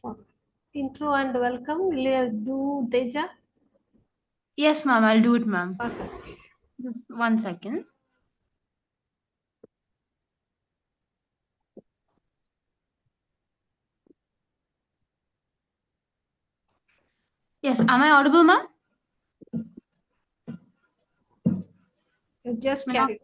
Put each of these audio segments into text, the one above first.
For intro and welcome, will you do Deja? Yes, ma'am, I'll do it, ma'am. Okay. Just 1 second. Yes, am I audible, ma'am? You just Ma'am? carry.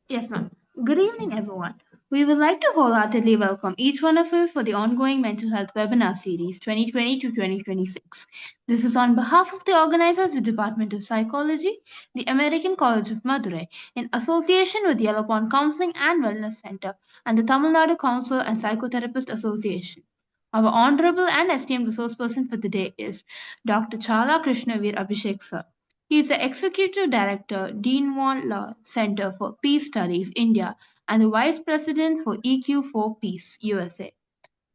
Yes, ma'am. Good evening, everyone. We would like to wholeheartedly welcome each one of you for the ongoing mental health webinar series 2020 to 2026. This is on behalf of the organizers, the Department of Psychology, the American College of Madurai, in association with Yellow Pond Counseling and Wellness Center and the Tamil Nadu Counselor and Psychotherapist Association. Our honorable and esteemed resource person for the day is Dr. Chala Krishnaveer Abhishek sir. He is the Executive Director, Dean Von Law Center for Peace Studies, India, and the Vice President for EQ4 Peace, USA.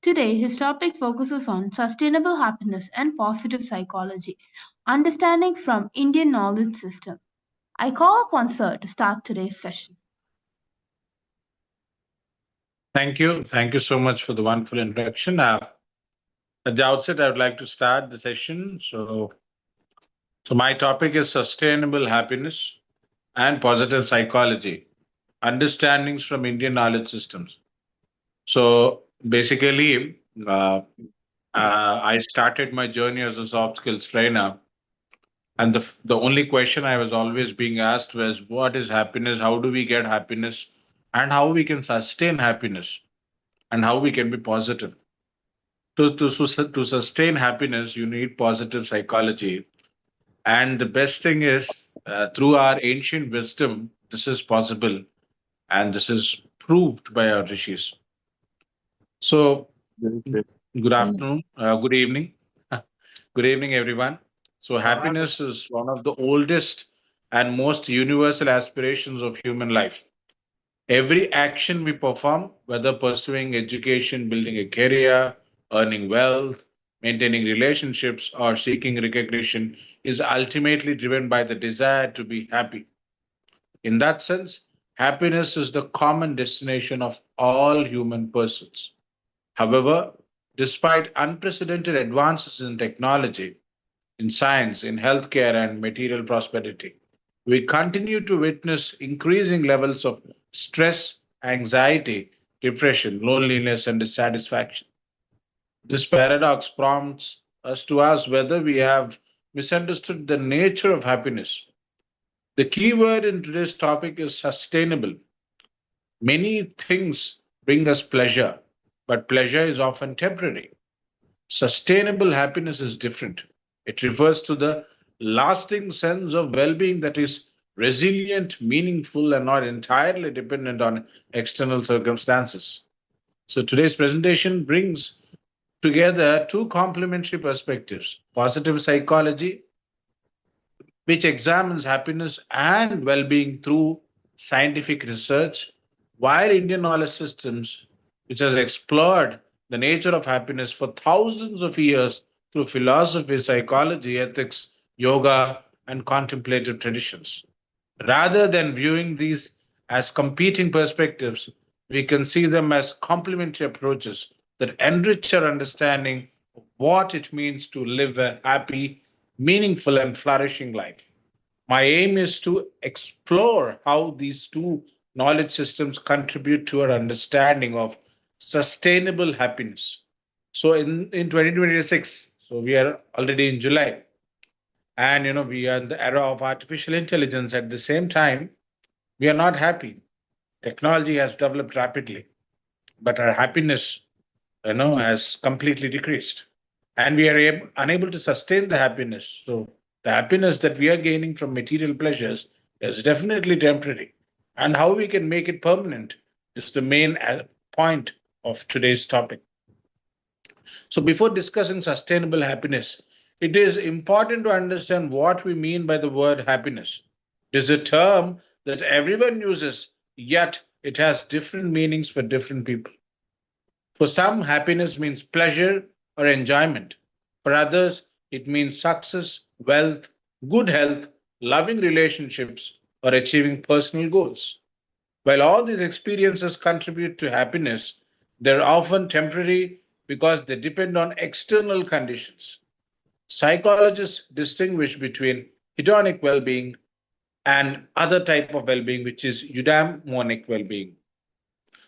Today, his topic focuses on sustainable happiness and positive psychology, understanding from Indian knowledge system. I call upon Sir to start today's session. Thank you. Thank you so much for the wonderful introduction. At the outset, I would like to start the session. So my topic is sustainable happiness and positive psychology, understandings from Indian knowledge systems. So basically, I started my journey as a soft skills trainer, and the only question I was always being asked was, "What is happiness? How do we get happiness? And how we can sustain happiness? And how we can be positive?" To sustain happiness, you need positive psychology. And the best thing is, through our ancient wisdom, this is possible. And this is proved by our rishis. So, good afternoon, good evening. Good evening, everyone. So, happiness is one of the oldest and most universal aspirations of human life. Every action we perform, whether pursuing education, building a career, earning wealth, maintaining relationships, or seeking recognition, is ultimately driven by the desire to be happy. In that sense, happiness is the common destination of all human persons. However, despite unprecedented advances in technology, in science, in healthcare, and material prosperity, we continue to witness increasing levels of stress, anxiety, depression, loneliness, and dissatisfaction. This paradox prompts us to ask whether we have misunderstood the nature of happiness. The key word in today's topic is sustainable. Many things bring us pleasure, but pleasure is often temporary. Sustainable happiness is different. It refers to the lasting sense of well being that is resilient, meaningful, and not entirely dependent on external circumstances. So, today's presentation brings together two complementary perspectives: positive psychology, which examines happiness and well being through scientific research, while Indian knowledge systems, which has explored the nature of happiness for thousands of years through philosophy, psychology, ethics, yoga, and contemplative traditions. Rather than viewing these as competing perspectives, we can see them as complementary approaches that enrich our understanding of what it means to live a happy, meaningful, and flourishing life. My aim is to explore how these two knowledge systems contribute to our understanding of sustainable happiness. So in 2026, so we are already in July, and we are in the era of artificial intelligence. At the same time, we are not happy. Technology has developed rapidly, but our happiness, has completely decreased, and we are unable to sustain the happiness. So the happiness that we are gaining from material pleasures is definitely temporary, and how we can make it permanent is the main point of today's topic. So before discussing sustainable happiness, it is important to understand what we mean by the word happiness. It is a term that everyone uses, yet it has different meanings for different people. For some, happiness means pleasure or enjoyment. For others, it means success, wealth, good health, loving relationships, or achieving personal goals. While all these experiences contribute to happiness, they're often temporary because they depend on external conditions. Psychologists distinguish between hedonic well-being and other type of well-being, which is eudaimonic well-being.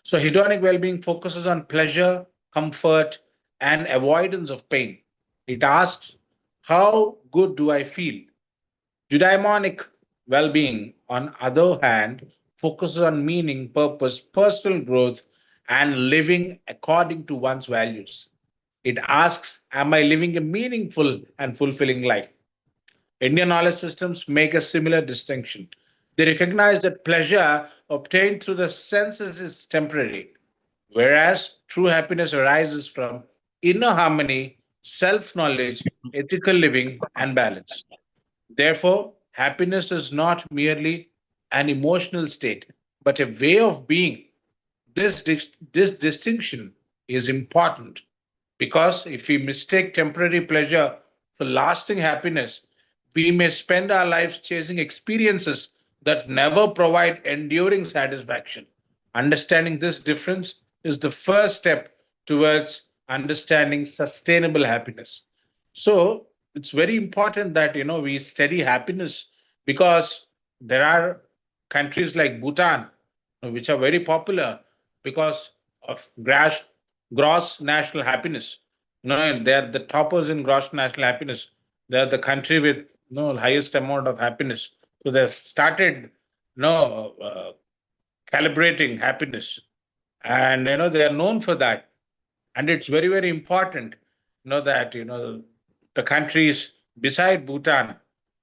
So hedonic well-being focuses on pleasure, comfort, and avoidance of pain. It asks, how good do I feel? Eudaimonic well-being, on other hand, focuses on meaning, purpose, personal growth, and living according to one's values. It asks, am I living a meaningful and fulfilling life? Indian knowledge systems make a similar distinction. They recognize that pleasure obtained through the senses is temporary, whereas true happiness arises from inner harmony, self knowledge, ethical living, and balance. Therefore, happiness is not merely an emotional state, but a way of being. This distinction is important because if we mistake temporary pleasure for lasting happiness, we may spend our lives chasing experiences that never provide enduring satisfaction. Understanding this difference is the first step towards understanding sustainable happiness. So it's very important that we study happiness because there are countries like Bhutan which are very popular because of gross national happiness. And they are the toppers in gross national happiness. They are the country with highest amount of happiness. So they've started calibrating happiness, and they are known for that. And it's very very important that the countries beside Bhutan,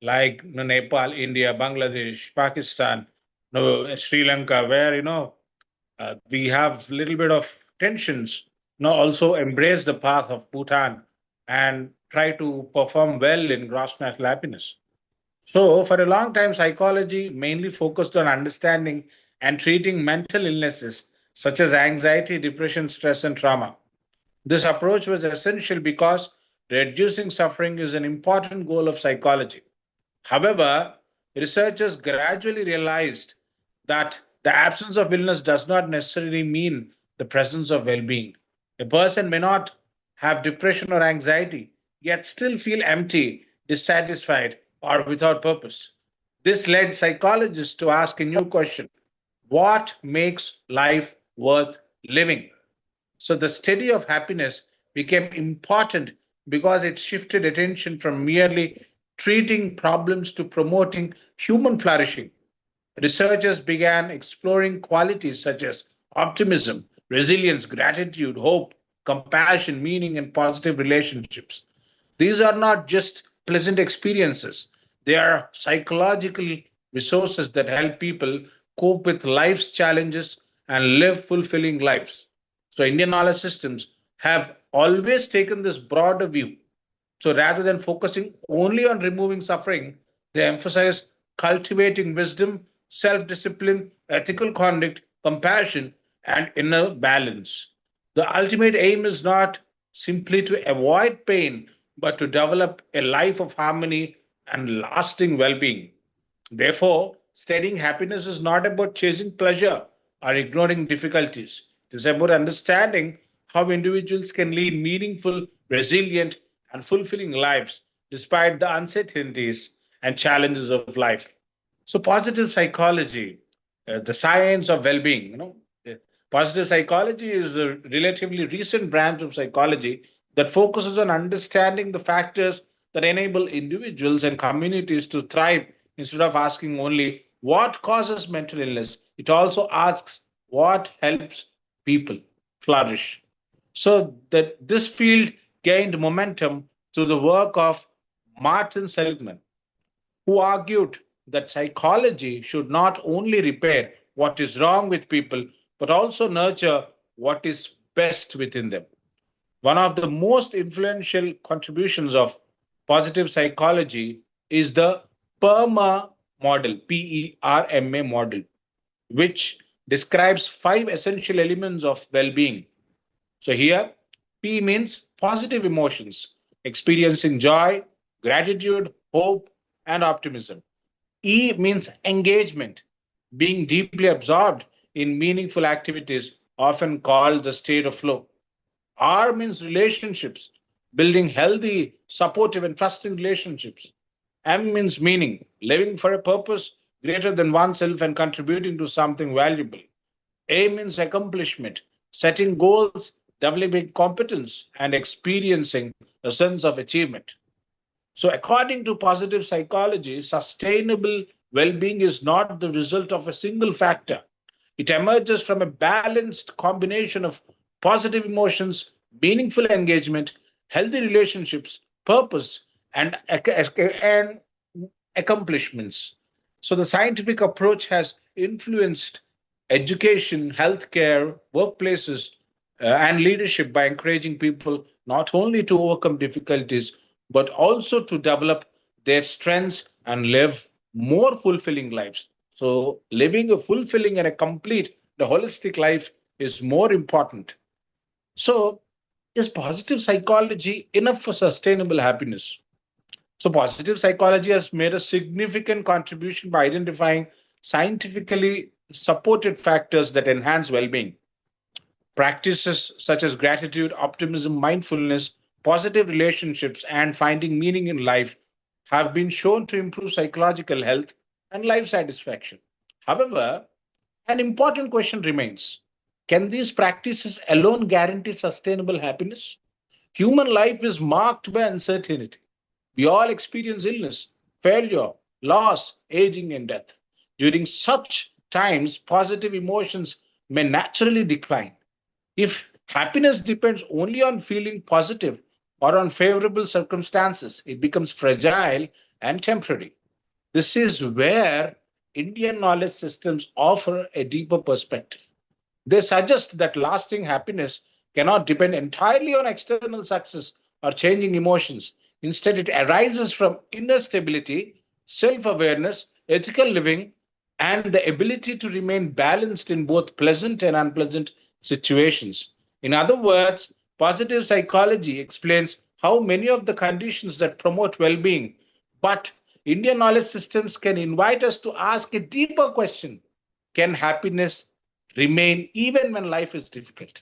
like Nepal, India, Bangladesh, Pakistan, Sri Lanka, where we have a little bit of tensions, also embrace the path of Bhutan and try to perform well in gross national happiness. So, for a long time, psychology mainly focused on understanding and treating mental illnesses such as anxiety, depression, stress, and trauma. This approach was essential because reducing suffering is an important goal of psychology. However, researchers gradually realized that the absence of illness does not necessarily mean the presence of well being. A person may not have depression or anxiety, yet still feel empty, dissatisfied, or without purpose. This led psychologists to ask a new question: what makes life worth living? So the study of happiness became important because it shifted attention from merely treating problems to promoting human flourishing. Researchers began exploring qualities such as optimism, resilience, gratitude, hope, compassion, meaning, and positive relationships. These are not just pleasant experiences, they are psychological resources that help people cope with life's challenges and live fulfilling lives. So, Indian knowledge systems have always taken this broader view. So, rather than focusing only on removing suffering, they emphasize cultivating wisdom, self discipline, ethical conduct, compassion, and inner balance. The ultimate aim is not simply to avoid pain, but to develop a life of harmony and lasting well being. Therefore, studying happiness is not about chasing pleasure or ignoring difficulties. It is about understanding how individuals can lead meaningful, resilient, and fulfilling lives despite the uncertainties and challenges of life. So, positive psychology, the science of well being, positive psychology is a relatively recent branch of psychology that focuses on understanding the factors that enable individuals and communities to thrive instead of asking only what causes mental illness. It also asks what helps people flourish. So that this field gained momentum through the work of Martin Seligman, who argued that psychology should not only repair what is wrong with people, but also nurture what is best within them. One of the most influential contributions of positive psychology is the PERMA model, PERMA model, which describes 5 essential elements of well being. So here, P means positive emotions, experiencing joy, gratitude, hope, and optimism. E means engagement, being deeply absorbed in meaningful activities, often called the state of flow. R means relationships, building healthy, supportive, and trusting relationships. M means meaning, living for a purpose greater than oneself and contributing to something valuable. A means accomplishment, setting goals, developing competence, and experiencing a sense of achievement. So, according to positive psychology, sustainable well being is not the result of a single factor. It emerges from a balanced combination of positive emotions, meaningful engagement, healthy relationships, purpose, and accomplishments. So, the scientific approach has influenced education, healthcare, workplaces, and leadership by encouraging people not only to overcome difficulties but also to develop their strengths and live more fulfilling lives. So, living a fulfilling and a complete, the holistic life is more important. So, is positive psychology enough for sustainable happiness? So, positive psychology has made a significant contribution by identifying scientifically supported factors that enhance well being. Practices such as gratitude, optimism, mindfulness, positive relationships, and finding meaning in life have been shown to improve psychological health and life satisfaction. However, an important question remains: can these practices alone guarantee sustainable happiness? Human life is marked by uncertainty. We all experience illness, failure, loss, aging, and death. During such times, positive emotions may naturally decline. If happiness depends only on feeling positive or on favorable circumstances, it becomes fragile and temporary. This is where Indian knowledge systems offer a deeper perspective. They suggest that lasting happiness cannot depend entirely on external success or changing emotions. Instead, it arises from inner stability, self awareness, ethical living, and the ability to remain balanced in both pleasant and unpleasant situations. In other words, positive psychology explains how many of the conditions that promote well being, but Indian knowledge systems can invite us to ask a deeper question: can happiness remain even when life is difficult?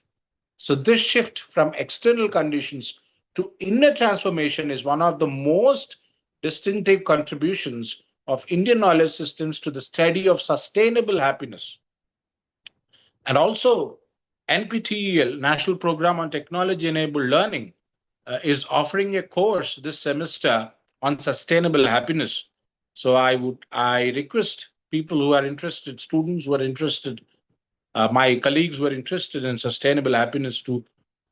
So, this shift from external conditions to inner transformation is one of the most distinctive contributions of Indian knowledge systems to the study of sustainable happiness. And also, NPTEL, National Program on Technology Enabled Learning, is offering a course this semester on sustainable happiness. So I request people who are interested, students who are interested, my colleagues who are interested in sustainable happiness to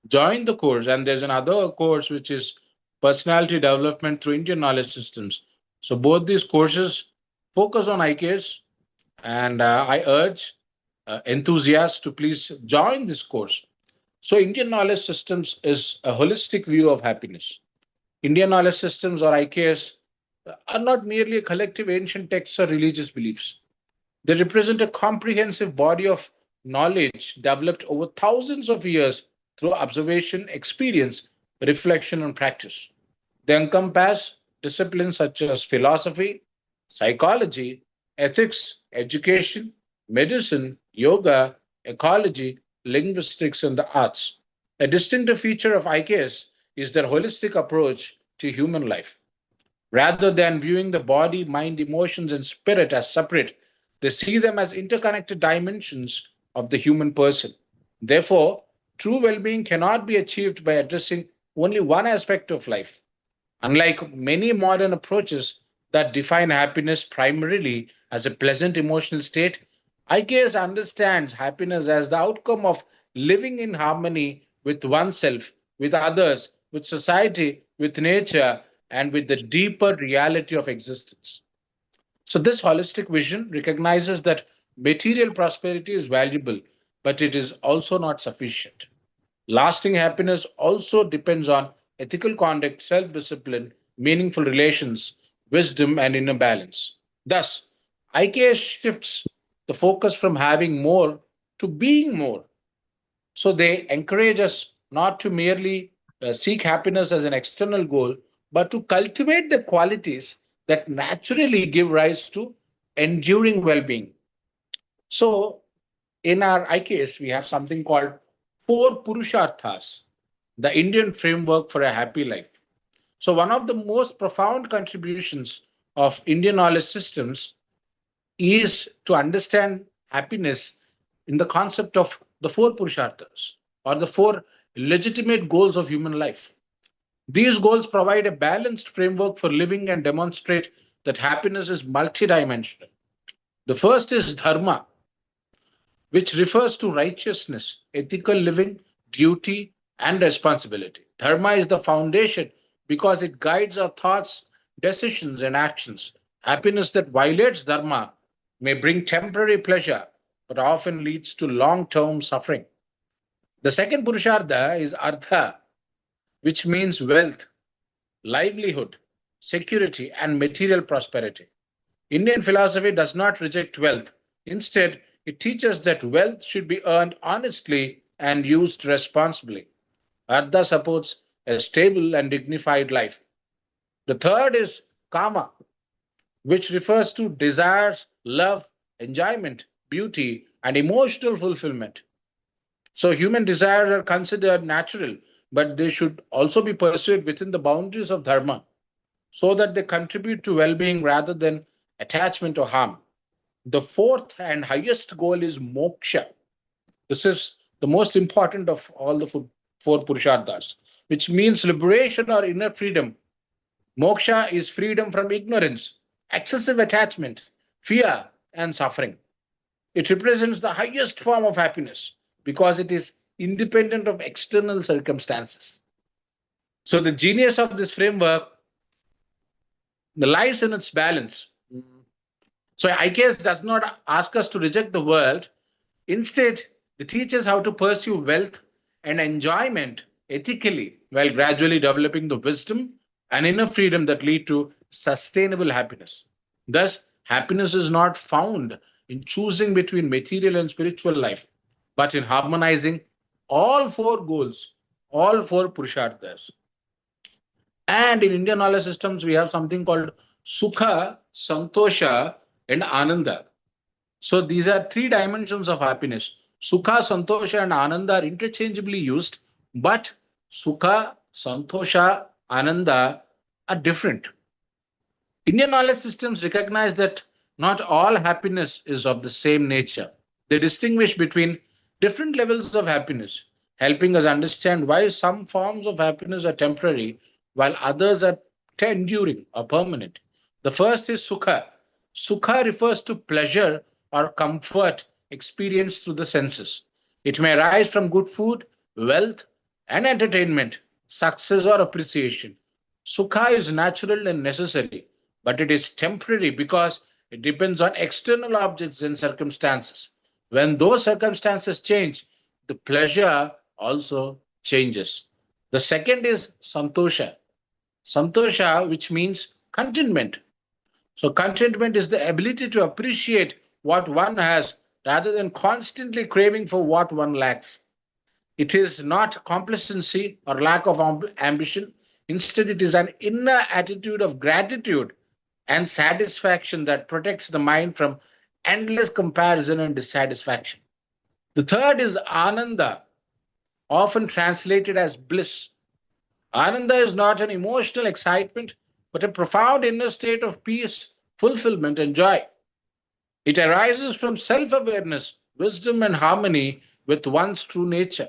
join the course. And there's another course which is personality development through Indian knowledge systems. So both these courses focus on IKS, and I urge enthusiasts to please join this course. So, Indian knowledge systems is a holistic view of happiness. Indian knowledge systems, or IKS, are not merely a collective ancient texts or religious beliefs. They represent a comprehensive body of knowledge developed over thousands of years through observation, experience, reflection, and practice. They encompass disciplines such as philosophy, psychology, ethics, education, medicine, yoga, ecology, linguistics, and the arts. A distinctive feature of IKS is their holistic approach to human life. Rather than viewing the body, mind, emotions, and spirit as separate, they see them as interconnected dimensions of the human person. Therefore, true well being cannot be achieved by addressing only one aspect of life. Unlike many modern approaches that define happiness primarily as a pleasant emotional state, IKS understands happiness as the outcome of living in harmony with oneself, with others, with society, with nature, and with the deeper reality of existence. So, this holistic vision recognizes that material prosperity is valuable, but it is also not sufficient. Lasting happiness also depends on ethical conduct, self discipline, meaningful relations, wisdom, and inner balance. Thus, IKS shifts the focus from having more to being more. So, they encourage us not to merely seek happiness as an external goal, but to cultivate the qualities that naturally give rise to enduring well being. So, in our IKS, we have something called four Purusharthas. the Indian framework for a happy life. So one of the most profound contributions of Indian knowledge systems is to understand happiness in the concept of the four Purusharthas or the four legitimate goals of human life. These goals provide a balanced framework for living and demonstrate that happiness is multidimensional. The first is dharma, which refers to righteousness, ethical living, duty, and responsibility. Dharma is the foundation because it guides our thoughts, decisions, and actions. Happiness that violates dharma may bring temporary pleasure, but often leads to long term suffering. The second Purushartha is Artha, which means wealth, livelihood, security, and material prosperity. Indian philosophy does not reject wealth. Instead, it teaches that wealth should be earned honestly and used responsibly. Artha supports a stable and dignified life. The third is Kama, which refers to desires, love, enjoyment, beauty, and emotional fulfillment. So, human desires are considered natural, but they should also be pursued within the boundaries of Dharma so that they contribute to well being rather than attachment or harm. The fourth and highest goal is moksha. This is the most important of all the four Purusharthas, which means liberation or inner freedom. Moksha is freedom from ignorance, excessive attachment, fear, and suffering. It represents the highest form of happiness because it is independent of external circumstances. So, the genius of this framework lies in its balance. So, IKS does not ask us to reject the world. Instead, it teaches how to pursue wealth and enjoyment ethically while gradually developing the wisdom and inner freedom that lead to sustainable happiness. Thus, happiness is not found in choosing between material and spiritual life, but in harmonizing all four goals, all four Purusharthas. And in Indian knowledge systems, we have something called Sukha, Santosha, and Ananda. So these are three dimensions of happiness. Sukha, Santosha, and Ananda are interchangeably used, but Sukha, Santosha, Ananda are different. Indian knowledge systems recognize that not all happiness is of the same nature. They distinguish between different levels of happiness, helping us understand why some forms of happiness are temporary while others are enduring or permanent. The first is Sukha. Sukha refers to pleasure or comfort experienced through the senses. It may arise from good food, wealth, and entertainment, success, or appreciation. Sukha is natural and necessary, but it is temporary because it depends on external objects and circumstances. When those circumstances change, the pleasure also changes. The second is Santosha. Santosha, which means contentment. So, contentment is the ability to appreciate what one has rather than constantly craving for what one lacks. It is not complacency or lack of ambition. Instead, it is an inner attitude of gratitude and satisfaction that protects the mind from endless comparison and dissatisfaction. The third is Ananda, often translated as bliss. Ananda is not an emotional excitement, but a profound inner state of peace, fulfillment, and joy. It arises from self awareness, wisdom, and harmony with one's true nature.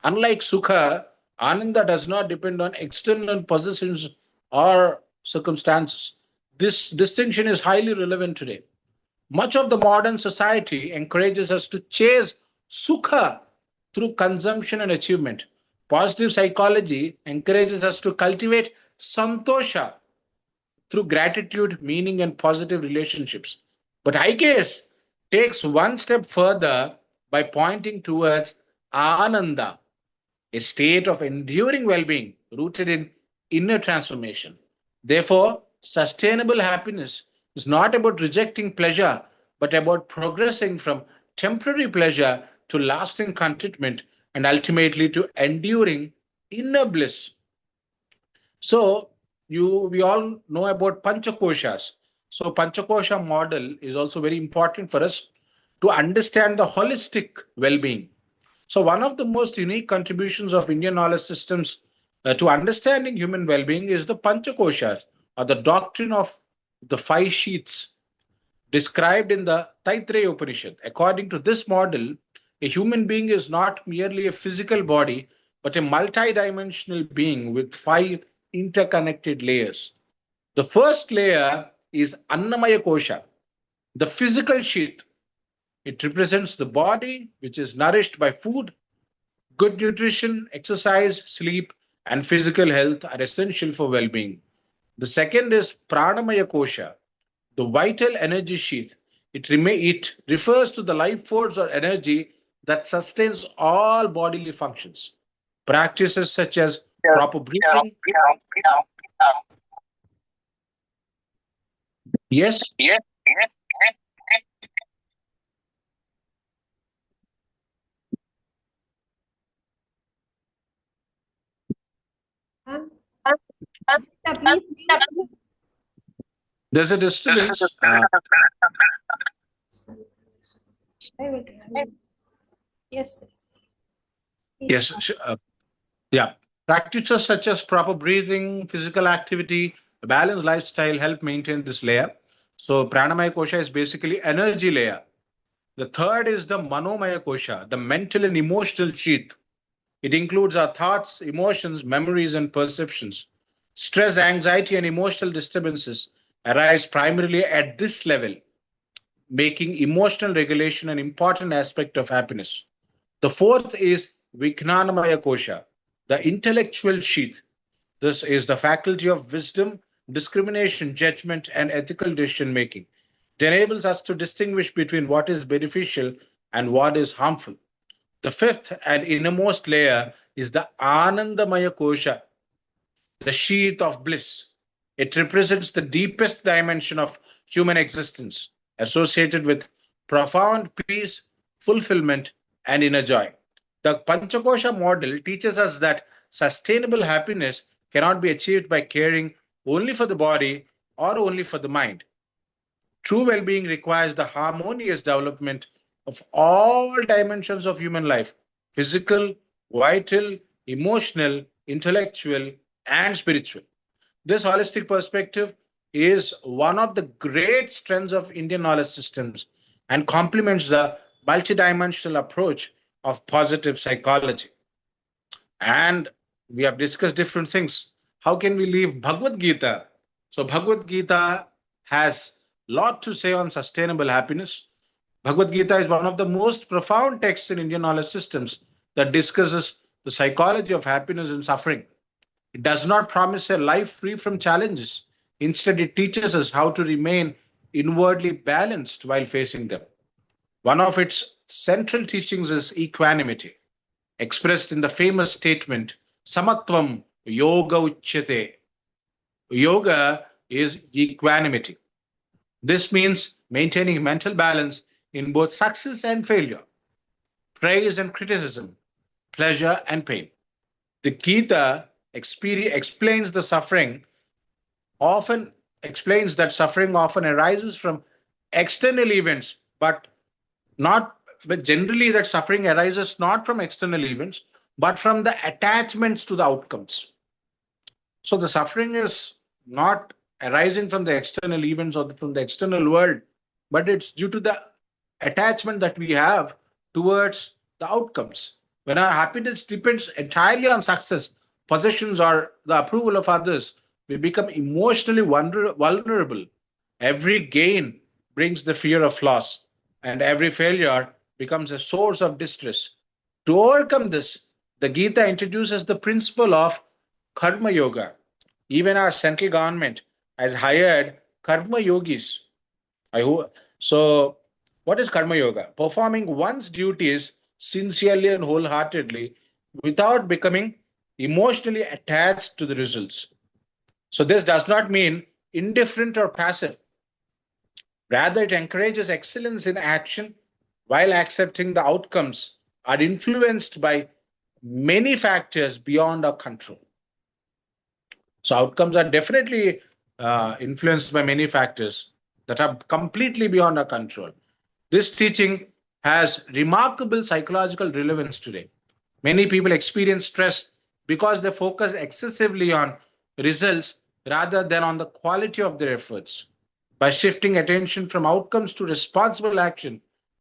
Unlike Sukha, Ananda does not depend on external possessions or circumstances. This distinction is highly relevant today. Much of the modern society encourages us to chase Sukha through consumption and achievement. Positive psychology encourages us to cultivate Santosha through gratitude, meaning, and positive relationships. But IKS takes one step further by pointing towards Ananda, a state of enduring well being rooted in inner transformation. Therefore, sustainable happiness is not about rejecting pleasure, but about progressing from temporary pleasure to lasting contentment and ultimately to enduring inner bliss. So, we all know about Panchakoshas. So, Panchakosha model is also very important for us to understand the holistic well-being. So one of the most unique contributions of Indian knowledge systems to understanding human well-being is the Panchakoshas, or the doctrine of the five sheaths described in the Taittiriya Upanishad. According to this model, a human being is not merely a physical body, but a multi-dimensional being with five interconnected layers. The first layer is Annamaya Kosha, the physical sheath. It represents the body, which is nourished by food. Good nutrition, exercise, sleep, and physical health are essential for well-being. The second is Pranamaya Kosha, the vital energy sheath. It refers to the life force or energy that sustains all bodily functions. Practices such as proper breathing. Yes. Please. There's a disturbance. I will tell you. Yes. Yes. Yeah. Practices such as proper breathing, physical activity, a balanced lifestyle help maintain this layer. So Pranamaya Kosha is basically energy layer. The third is the Manomaya Kosha, the mental and emotional sheath. It includes our thoughts, emotions, memories, and perceptions. Stress, anxiety, and emotional disturbances arise primarily at this level, making emotional regulation an important aspect of happiness. The fourth is Vijnanamaya Kosha, the intellectual sheath. This is the faculty of wisdom, discrimination, judgment, and ethical decision making. It enables us to distinguish between what is beneficial and what is harmful. The fifth and innermost layer is the Anandamaya Kosha, the sheath of bliss. It represents the deepest dimension of human existence, associated with profound peace, fulfillment, and inner joy. The Panchakosha model teaches us that sustainable happiness cannot be achieved by caring only for the body or only for the mind. True well being requires the harmonious development of all dimensions of human life: physical, vital, emotional, intellectual, and spiritual. This holistic perspective is one of the great strengths of Indian knowledge systems and complements the multidimensional approach of positive psychology. And we have discussed different things. How can we leave Bhagavad Gita? So, Bhagavad Gita has a lot to say on sustainable happiness. Bhagavad Gita is one of the most profound texts in Indian knowledge systems that discusses the psychology of happiness and suffering. It does not promise a life free from challenges. Instead, it teaches us how to remain inwardly balanced while facing them. One of its central teachings is equanimity, expressed in the famous statement, Samatvam Yoga Uchyate. Yoga is equanimity. This means maintaining mental balance in both success and failure, praise and criticism, pleasure and pain. The Gita explains that suffering often arises from external events, but generally that suffering arises not from external events, but from the attachments to the outcomes. So the suffering is not arising from the external events or from the external world, but it's due to the attachment that we have towards the outcomes. When our happiness depends entirely on success, possessions, or the approval of others, we become emotionally vulnerable. Every gain brings the fear of loss, and every failure becomes a source of distress. To overcome this, the Gita introduces the principle of Karma Yoga. Even our central government has hired Karma Yogis. So, what is Karma Yoga? Performing one's duties sincerely and wholeheartedly without becoming emotionally attached to the results. So, this does not mean indifferent or passive. Rather, it encourages excellence in action while accepting the outcomes are influenced by many factors beyond our control. So, outcomes are definitely influenced by many factors that are completely beyond our control. This teaching has remarkable psychological relevance today. Many people experience stress because they focus excessively on results rather than on the quality of their efforts. By shifting attention from outcomes to responsible action,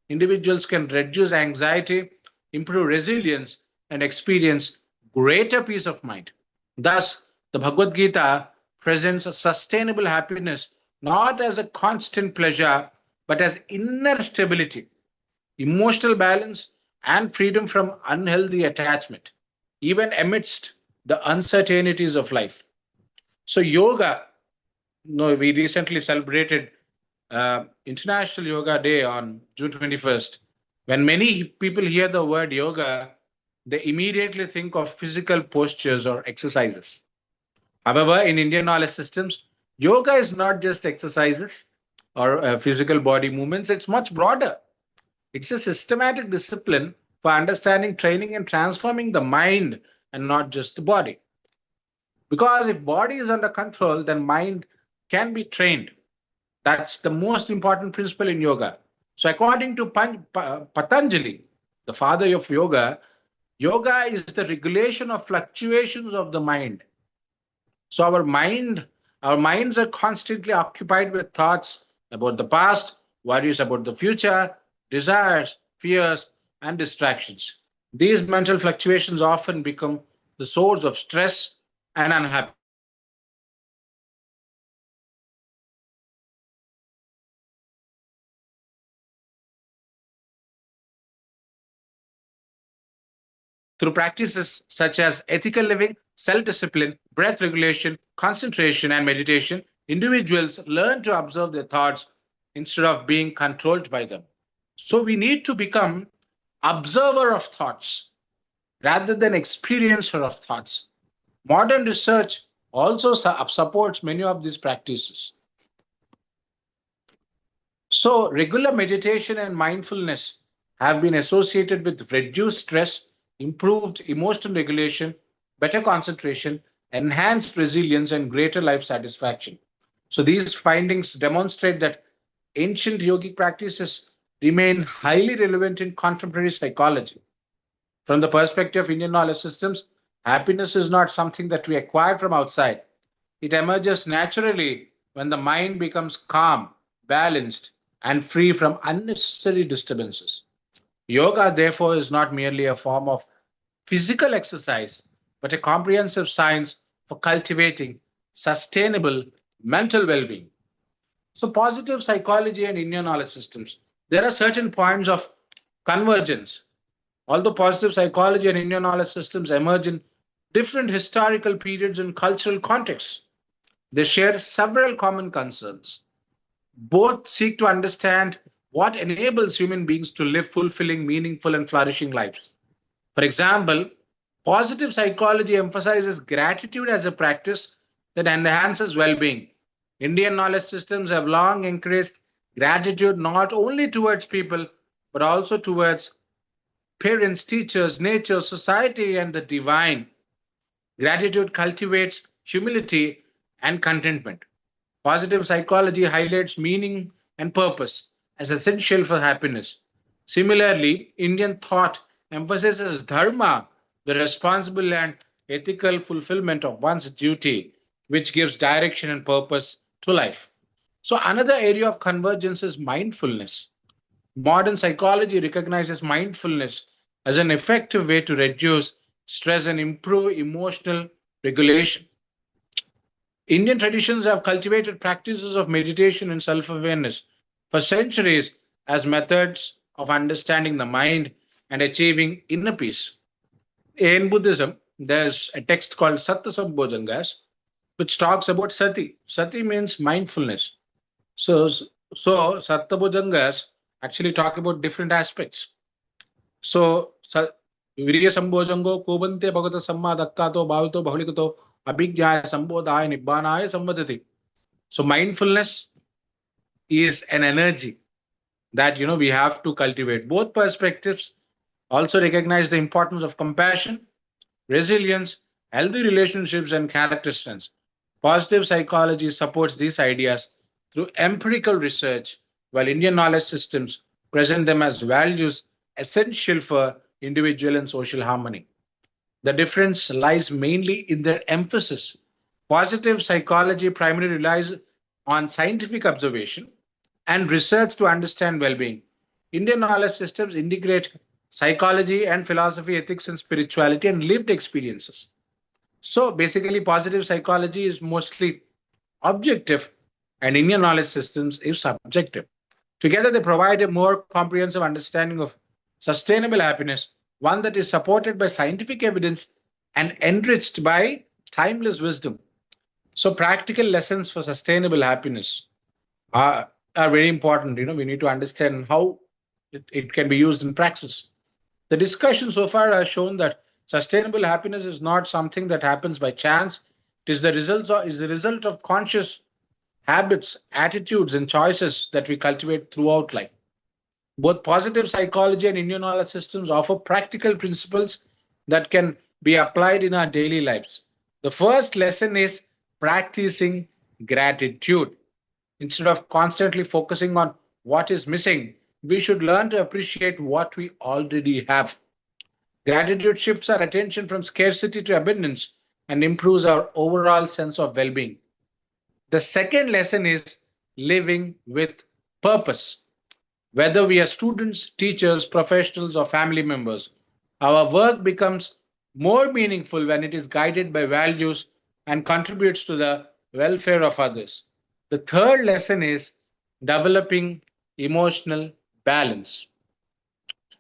individuals can reduce anxiety, improve resilience, and experience greater peace of mind. Thus, the Bhagavad Gita presents a sustainable happiness not as a constant pleasure, but as inner stability, emotional balance, and freedom from unhealthy attachment, even amidst the uncertainties of life. So, yoga, we recently celebrated International Yoga Day on June 21st. When many people hear the word yoga, they immediately think of physical postures or exercises. However, in Indian knowledge systems, yoga is not just exercises or physical body movements, it's much broader. It's a systematic discipline for understanding, training, and transforming the mind and not just the body. Because if body is under control, then mind can be trained. That's the most important principle in yoga. So, according to Patanjali, the father of yoga, yoga is the regulation of fluctuations of the mind. So, our minds are constantly occupied with thoughts about the past, worries about the future, desires, fears, and distractions. These mental fluctuations often become the source of stress and unhappiness. Through practices such as ethical living, self discipline, breath regulation, concentration, and meditation, individuals learn to observe their thoughts instead of being controlled by them. So, we need to become observer of thoughts rather than experiencer of thoughts. Modern research also supports many of these practices. So, regular meditation and mindfulness have been associated with reduced stress, improved emotional regulation, better concentration, enhanced resilience, and greater life satisfaction. So, these findings demonstrate that ancient yogic practices remain highly relevant in contemporary psychology. From the perspective of Indian knowledge systems, happiness is not something that we acquire from outside. It emerges naturally when the mind becomes calm, balanced, and free from unnecessary disturbances. Yoga, therefore, is not merely a form of physical exercise, but a comprehensive science for cultivating sustainable mental well being. So, positive psychology and Indian knowledge systems, there are certain points of convergence. Although positive psychology and Indian knowledge systems emerge in different historical periods and cultural contexts, they share several common concerns. Both seek to understand what enables human beings to live fulfilling, meaningful, and flourishing lives. For example, positive psychology emphasizes gratitude as a practice that enhances well being. Indian knowledge systems have long encouraged gratitude not only towards people, but also towards parents, teachers, nature, society, and the divine. Gratitude cultivates humility and contentment. Positive psychology highlights meaning and purpose as essential for happiness. Similarly, Indian thought emphasizes dharma, the responsible and ethical fulfillment of one's duty, which gives direction and purpose to life. So, another area of convergence is mindfulness. Modern psychology recognizes mindfulness as an effective way to reduce stress and improve emotional regulation. Indian traditions have cultivated practices of meditation and self awareness for centuries as methods of understanding the mind and achieving inner peace. In Buddhism, there's a text called Satta Sambhojangas, which talks about sati. Sati means mindfulness. So, Satta Bhujangas actually talk about different aspects. So, Virya Sambhojango, Kobante Bhagata Sammadakkato, Bhavito Bhaulikato, Abhijnaya Sambodhaya Nibbanaya Sambadati. So, mindfulness is an energy that we have to cultivate. Both perspectives also recognize the importance of compassion, resilience, healthy relationships, and character strengths. Positive psychology supports these ideas through empirical research, while Indian knowledge systems present them as values essential for individual and social harmony. The difference lies mainly in their emphasis. Positive psychology primarily relies on scientific observation and research to understand well being. Indian knowledge systems integrate psychology and philosophy, ethics, and spirituality and lived experiences. So basically, positive psychology is mostly objective, and Indian knowledge systems is subjective. Together, they provide a more comprehensive understanding of sustainable happiness, one that is supported by scientific evidence and enriched by timeless wisdom. So, practical lessons for sustainable happiness are very important. We need to understand how it can be used in praxis. The discussion so far has shown that sustainable happiness is not something that happens by chance. It is the result of conscious habits, attitudes, and choices that we cultivate throughout life. Both positive psychology and Indian knowledge systems offer practical principles that can be applied in our daily lives. The first lesson is practicing gratitude. Instead of constantly focusing on what is missing, we should learn to appreciate what we already have. Gratitude shifts our attention from scarcity to abundance and improves our overall sense of well being. The second lesson is living with purpose. Whether we are students, teachers, professionals, or family members, our work becomes more meaningful when it is guided by values and contributes to the welfare of others. The third lesson is developing emotional balance.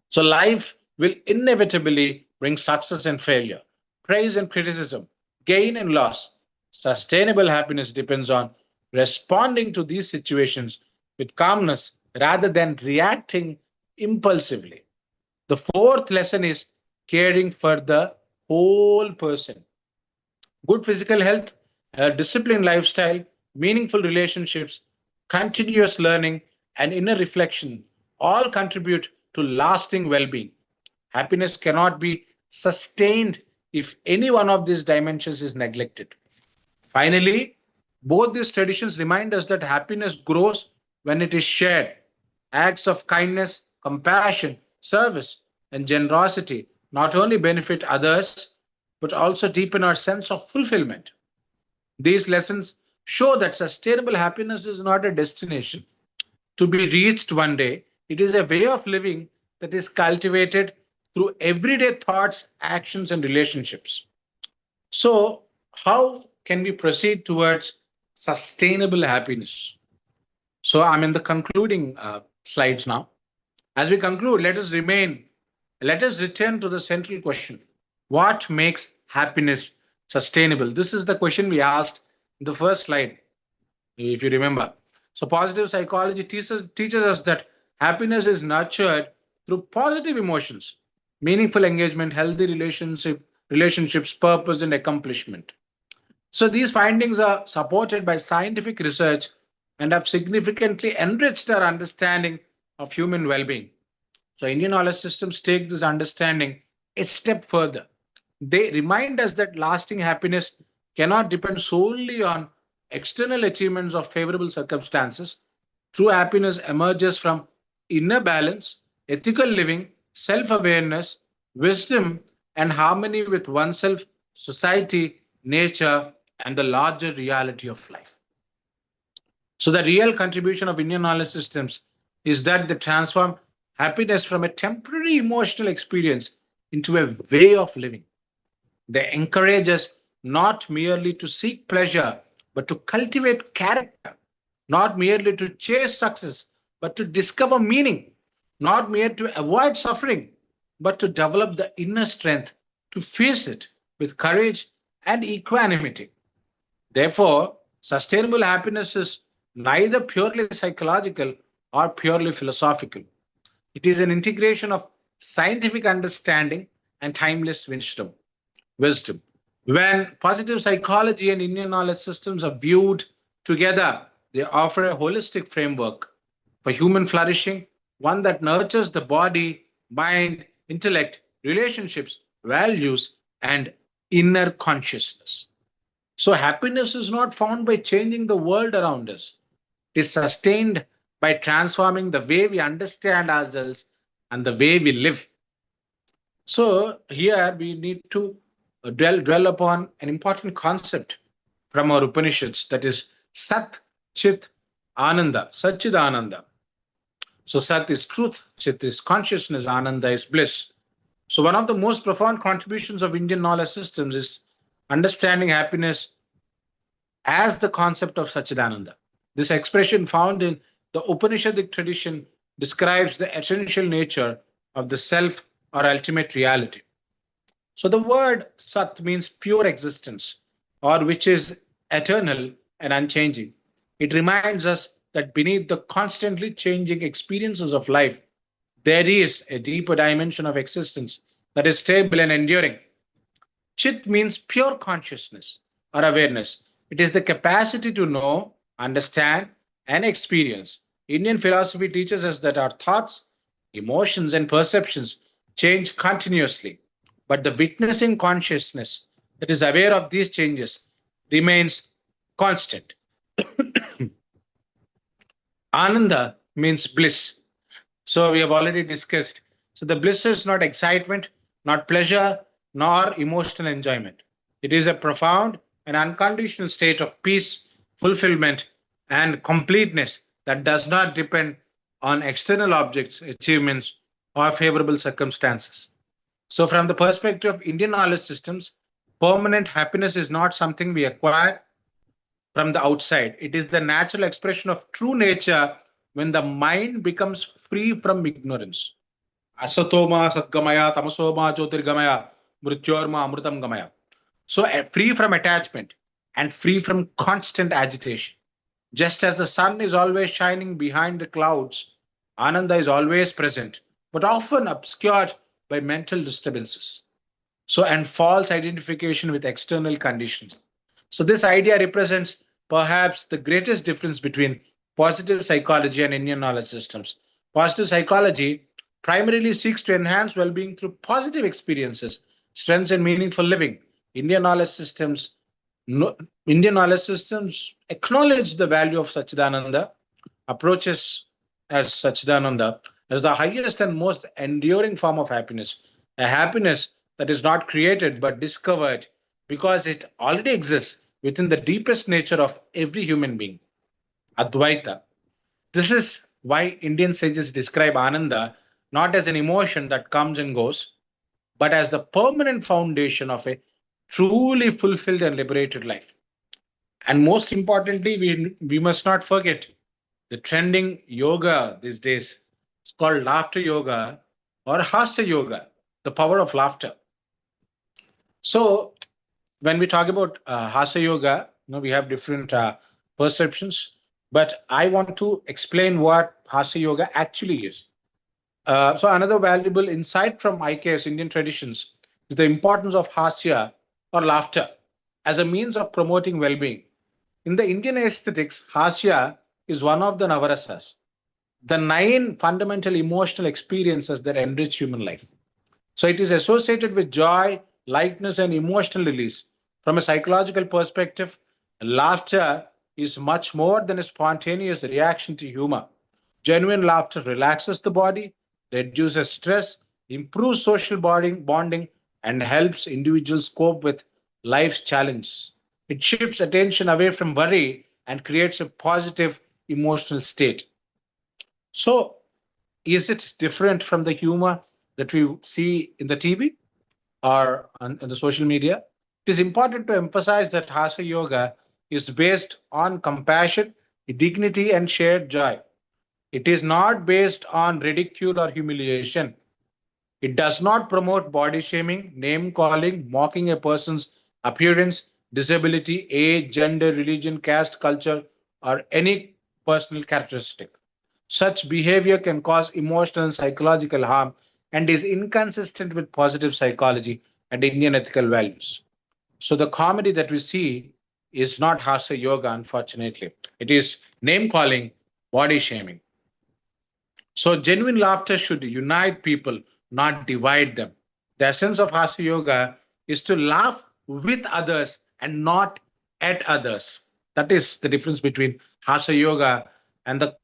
So, life will inevitably bring success and failure, praise and criticism, gain and loss. Sustainable happiness depends on responding to these situations with calmness rather than reacting impulsively. The fourth lesson is caring for the whole person. Good physical health, a disciplined lifestyle, meaningful relationships, continuous learning, and inner reflection all contribute to lasting well being. Happiness cannot be sustained if any one of these dimensions is neglected. Finally, both these traditions remind us that happiness grows when it is shared. Acts of kindness, compassion, service, and generosity not only benefit others, but also deepen our sense of fulfillment. These lessons show that sustainable happiness is not a destination to be reached one day. It is a way of living that is cultivated through everyday thoughts, actions, and relationships. So, how can we proceed towards sustainable happiness? So, I'm in the concluding slides now. As we conclude, let us return to the central question. What makes happiness sustainable? This is the question we asked in the first slide, if you remember. So positive psychology teaches us that happiness is nurtured through positive emotions, meaningful engagement, healthy relationships, purpose, and accomplishment. So these findings are supported by scientific research and have significantly enriched our understanding of human well-being. So Indian knowledge systems take this understanding a step further. They remind us that lasting happiness cannot depend solely on external achievements or favorable circumstances. True happiness emerges from inner balance, ethical living, self awareness, wisdom, and harmony with oneself, society, nature, and the larger reality of life. So, the real contribution of Indian knowledge systems is that they transform happiness from a temporary emotional experience into a way of living. They encourage us not merely to seek pleasure, but to cultivate character, not merely to chase success, but to discover meaning, not merely to avoid suffering, but to develop the inner strength to face it with courage and equanimity. Therefore, sustainable happiness is neither purely psychological or purely philosophical. It is an integration of scientific understanding and timeless wisdom. When positive psychology and Indian knowledge systems are viewed together, they offer a holistic framework for human flourishing, one that nurtures the body, mind, intellect, relationships, values, and inner consciousness. So, happiness is not found by changing the world around us, it is sustained by transforming the way we understand ourselves and the way we live. So here we need to dwell upon an important concept from our Upanishads, that is Sat, Chit, Ananda, Satchid Ananda. So Sat is truth, Chit is consciousness, Ananda is bliss. So one of the most profound contributions of Indian knowledge systems is understanding happiness as the concept of Satchidananda. This expression found in the Upanishadic tradition describes the essential nature of the self or ultimate reality. So the word Sat means pure existence, or which is eternal and unchanging. It reminds us that beneath the constantly changing experiences of life, there is a deeper dimension of existence that is stable and enduring. Chit means pure consciousness or awareness. It is the capacity to know, understand, and experience. Indian philosophy teaches us that our thoughts, emotions, and perceptions change continuously, but the witnessing consciousness that is aware of these changes remains constant. Ananda means bliss. So we have already discussed. So the bliss is not excitement, not pleasure, nor emotional enjoyment. It is a profound and unconditional state of peace, fulfillment, and completeness that does not depend on external objects, achievements, or favorable circumstances. So, from the perspective of Indian knowledge systems, permanent happiness is not something we acquire from the outside. It is the natural expression of true nature when the mind becomes free from ignorance. Asatoma satgamaya, tamasoma jyotirgamaya, mrityorma amrutam gamaya. So free from attachment and free from constant agitation. Just as the sun is always shining behind the clouds, Ananda is always present, but often obscured by mental disturbances. So, and false identification with external conditions. So, this idea represents perhaps the greatest difference between positive psychology and Indian knowledge systems. Positive psychology primarily seeks to enhance well being through positive experiences, strengths, and meaningful living. Indian knowledge systems Indian knowledge systems acknowledge the value of Satchidananda, approaches as Satchidananda as the highest and most enduring form of happiness, a happiness that is not created but discovered because it already exists within the deepest nature of every human being, Advaita. This is why Indian sages describe Ananda not as an emotion that comes and goes, but as the permanent foundation of a truly fulfilled and liberated life. And most importantly, we must not forget the trending yoga these days. It's called laughter yoga or hasya yoga, the power of laughter. So when we talk about hasya yoga, we have different perceptions, but I want to explain what hasya yoga actually is. So another valuable insight from IKS Indian traditions is the importance of hasya or laughter as a means of promoting well-being. In the Indian aesthetics, hasya is one of the navarasas, the 9 fundamental emotional experiences that enrich human life. So it is associated with joy, lightness, and emotional release. From a psychological perspective, laughter is much more than a spontaneous reaction to humor. Genuine laughter relaxes the body, reduces stress, improves social bonding, and helps individuals cope with life's challenges. It shifts attention away from worry and creates a positive emotional state. So, is it different from the humor that we see in the TV or on the social media? It is important to emphasize that Hasya Yoga is based on compassion, dignity, and shared joy. It is not based on ridicule or humiliation. It does not promote body shaming, name calling, mocking a person's appearance, disability, age, gender, religion, caste, culture, or any personal characteristic. Such behavior can cause emotional and psychological harm and is inconsistent with positive psychology and Indian ethical values. So the comedy that we see is not Hasya Yoga, unfortunately. It is name calling, body shaming. So genuine laughter should unite people, not divide them. The essence of Hasya Yoga is to laugh with others and not at others. That is the difference between Hasya Yoga and the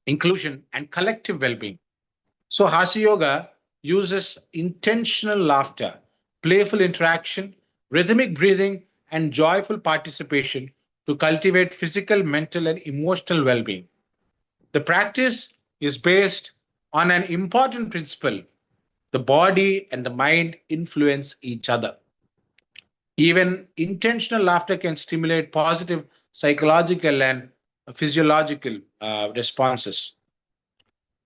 inclusion, and collective well-being. So Hasya Yoga uses intentional laughter, playful interaction, rhythmic breathing, and joyful participation to cultivate physical, mental, and emotional well-being. The practice is based on an important principle: the body and the mind influence each other. Even intentional laughter can stimulate positive psychological and physiological responses.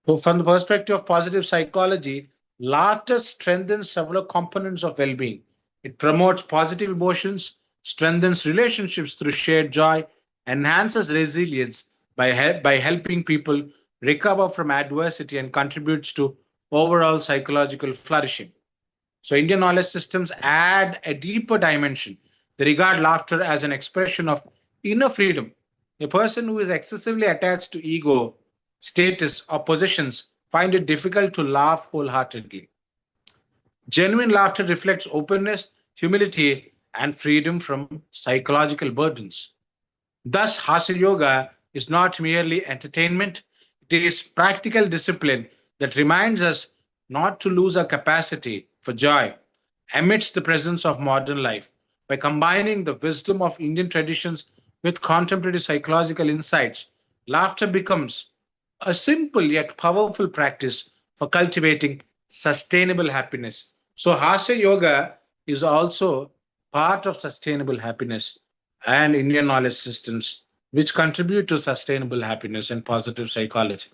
So, from the perspective of positive psychology, laughter strengthens several components of well being. It promotes positive emotions, strengthens relationships through shared joy, enhances resilience by helping people recover from adversity, and contributes to overall psychological flourishing. So, Indian knowledge systems add a deeper dimension. They regard laughter as an expression of inner freedom. A person who is excessively attached to ego, status, or possessions find it difficult to laugh wholeheartedly. Genuine laughter reflects openness, humility, and freedom from psychological burdens. Thus, Hasya Yoga is not merely entertainment, it is practical discipline that reminds us not to lose our capacity for joy amidst the presence of modern life. By combining the wisdom of Indian traditions with contemporary psychological insights, laughter becomes a simple yet powerful practice for cultivating sustainable happiness. So, Hasya Yoga is also part of sustainable happiness and Indian knowledge systems, which contribute to sustainable happiness and positive psychology.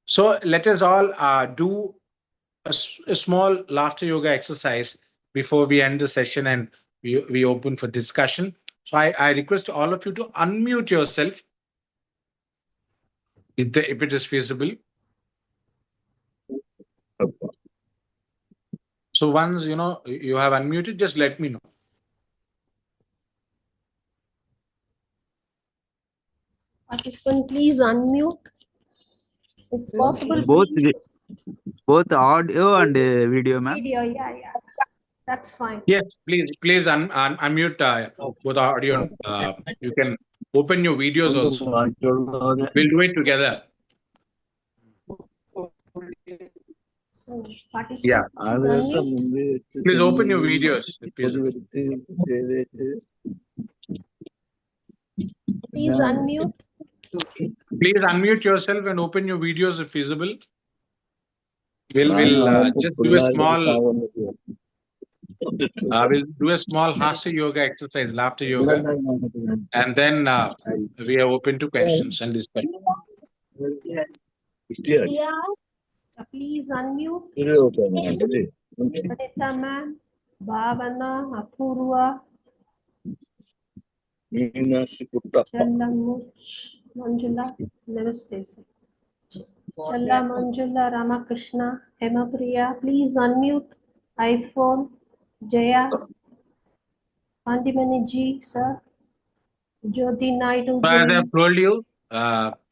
So, let us all do a small laughter yoga exercise before we end the session and we open for discussion. So, I request all of you to unmute yourself if it is feasible. So once you have unmuted, just let me know. Participant, please unmute. If possible, Both please. both audio and video, ma'am. Video, yeah. That's fine. Yes, please unmute both audio. You can open your videos also. We'll do it together. So, participant, Yeah. please unmute. Please open your videos. Please unmute. Please unmute yourself and open your videos if feasible. We'll just do a small. We'll do a small Hasya Yoga exercise, laughter yoga, and then we are open to questions and discussion. Please unmute. Anita ma'am, Bhavana, Apurva, Challa Manjula, Namaste. Challa Manjula, Ramakrishna, Hemapriya, please unmute. iPhone, Jaya, Pandimani ji, sir, Jyoti Naidu. So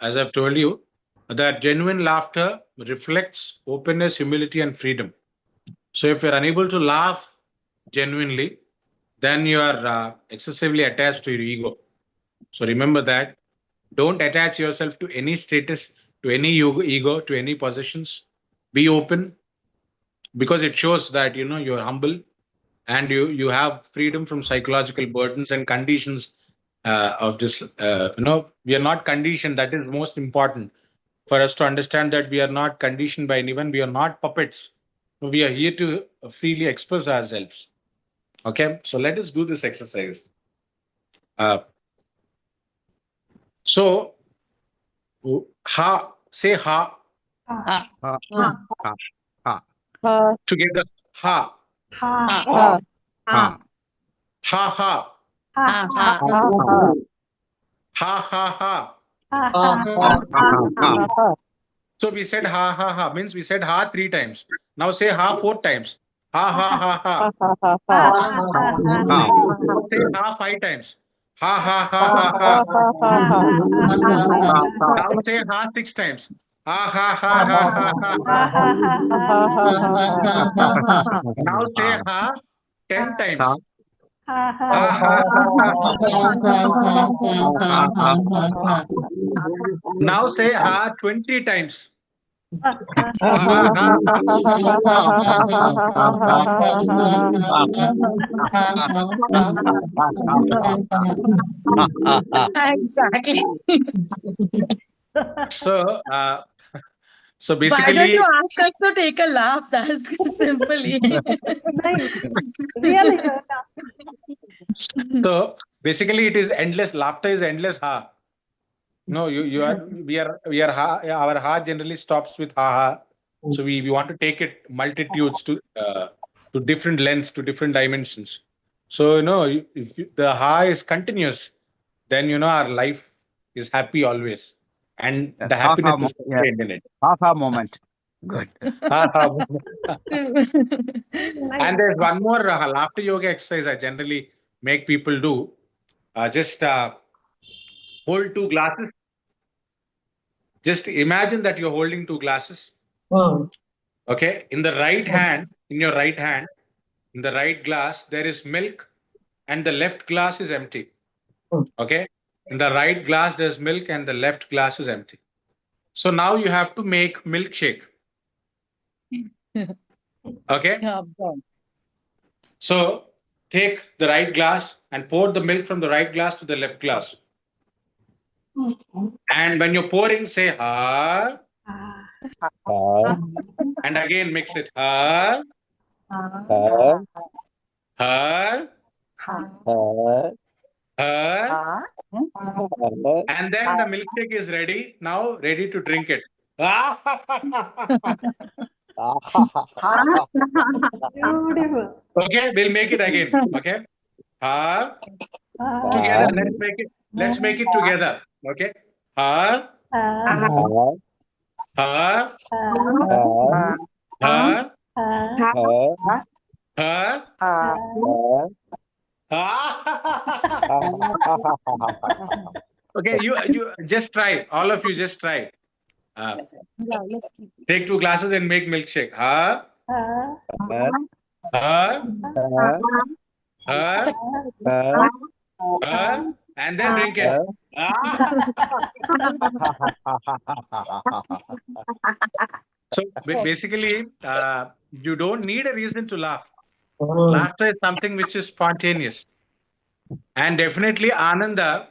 as I've told you, that genuine laughter reflects openness, humility, and freedom. So if you're unable to laugh genuinely, then you are excessively attached to your ego. So remember that. Don't attach yourself to any status, to any ego, to any possessions. Be open, because it shows that you're humble and you have freedom from psychological burdens and conditions of this. We are not conditioned. That is most important for us to understand, that we are not conditioned by anyone. We are not puppets. We are here to freely express ourselves. Okay, so let us do this exercise. So, ha, say ha. Ha. Ha. Ha. Together, ha. Ha. Ha. Ha. Ha. Ha. Ha. Ha. Ha. Ha. So we said ha ha ha, means we said ha 3 times. Now say ha 4 times. Ha ha ha ha. Ha. Say ha 5 times. Ha ha ha ha ha. Now say ha 6 times. Ha ha ha ha ha. Now say ha 10 times. Now say ha 20 times. Exactly. So, so Why don't basically, you ask us to take a laugh? That's simply. It's nice. Really good. so basically, it is endless. Laughter is endless. Ha. No, you are. We are. Ha. Our ha generally stops with ha ha. So we want to take it multitudes to different lengths, to different dimensions. So if the ha is continuous, then our life is happy always, and Yes, the happiness is yeah. contained in it. Ha moment. Good. Ha, ha. Nice. And there's one more laughter yoga exercise I generally make people do. Just hold two glasses. Just imagine that you're holding two glasses. Okay. In the right hand, in your right hand, in the right glass, there is milk, and the left glass is empty. Okay. In the right glass, there's milk, and the left glass is empty. So now you have to make milkshake. Okay. So take the right glass and pour the milk from the right glass to the left glass. And when you're pouring, say ha. And again mix it. Ha. Ha. Ha. And then the milkshake is ready. Now ready to drink it. Beautiful. Okay, we'll make it again. Okay. Ha. Together. Let's make it together. Okay. Ha. Ha. Ha. Ha. Okay, you just try. All of you just try. Take two glasses and make milkshake. Ha. Ha. And then drink it. So basically, you don't need a reason to laugh. Laughter is something which is spontaneous. And definitely Ananda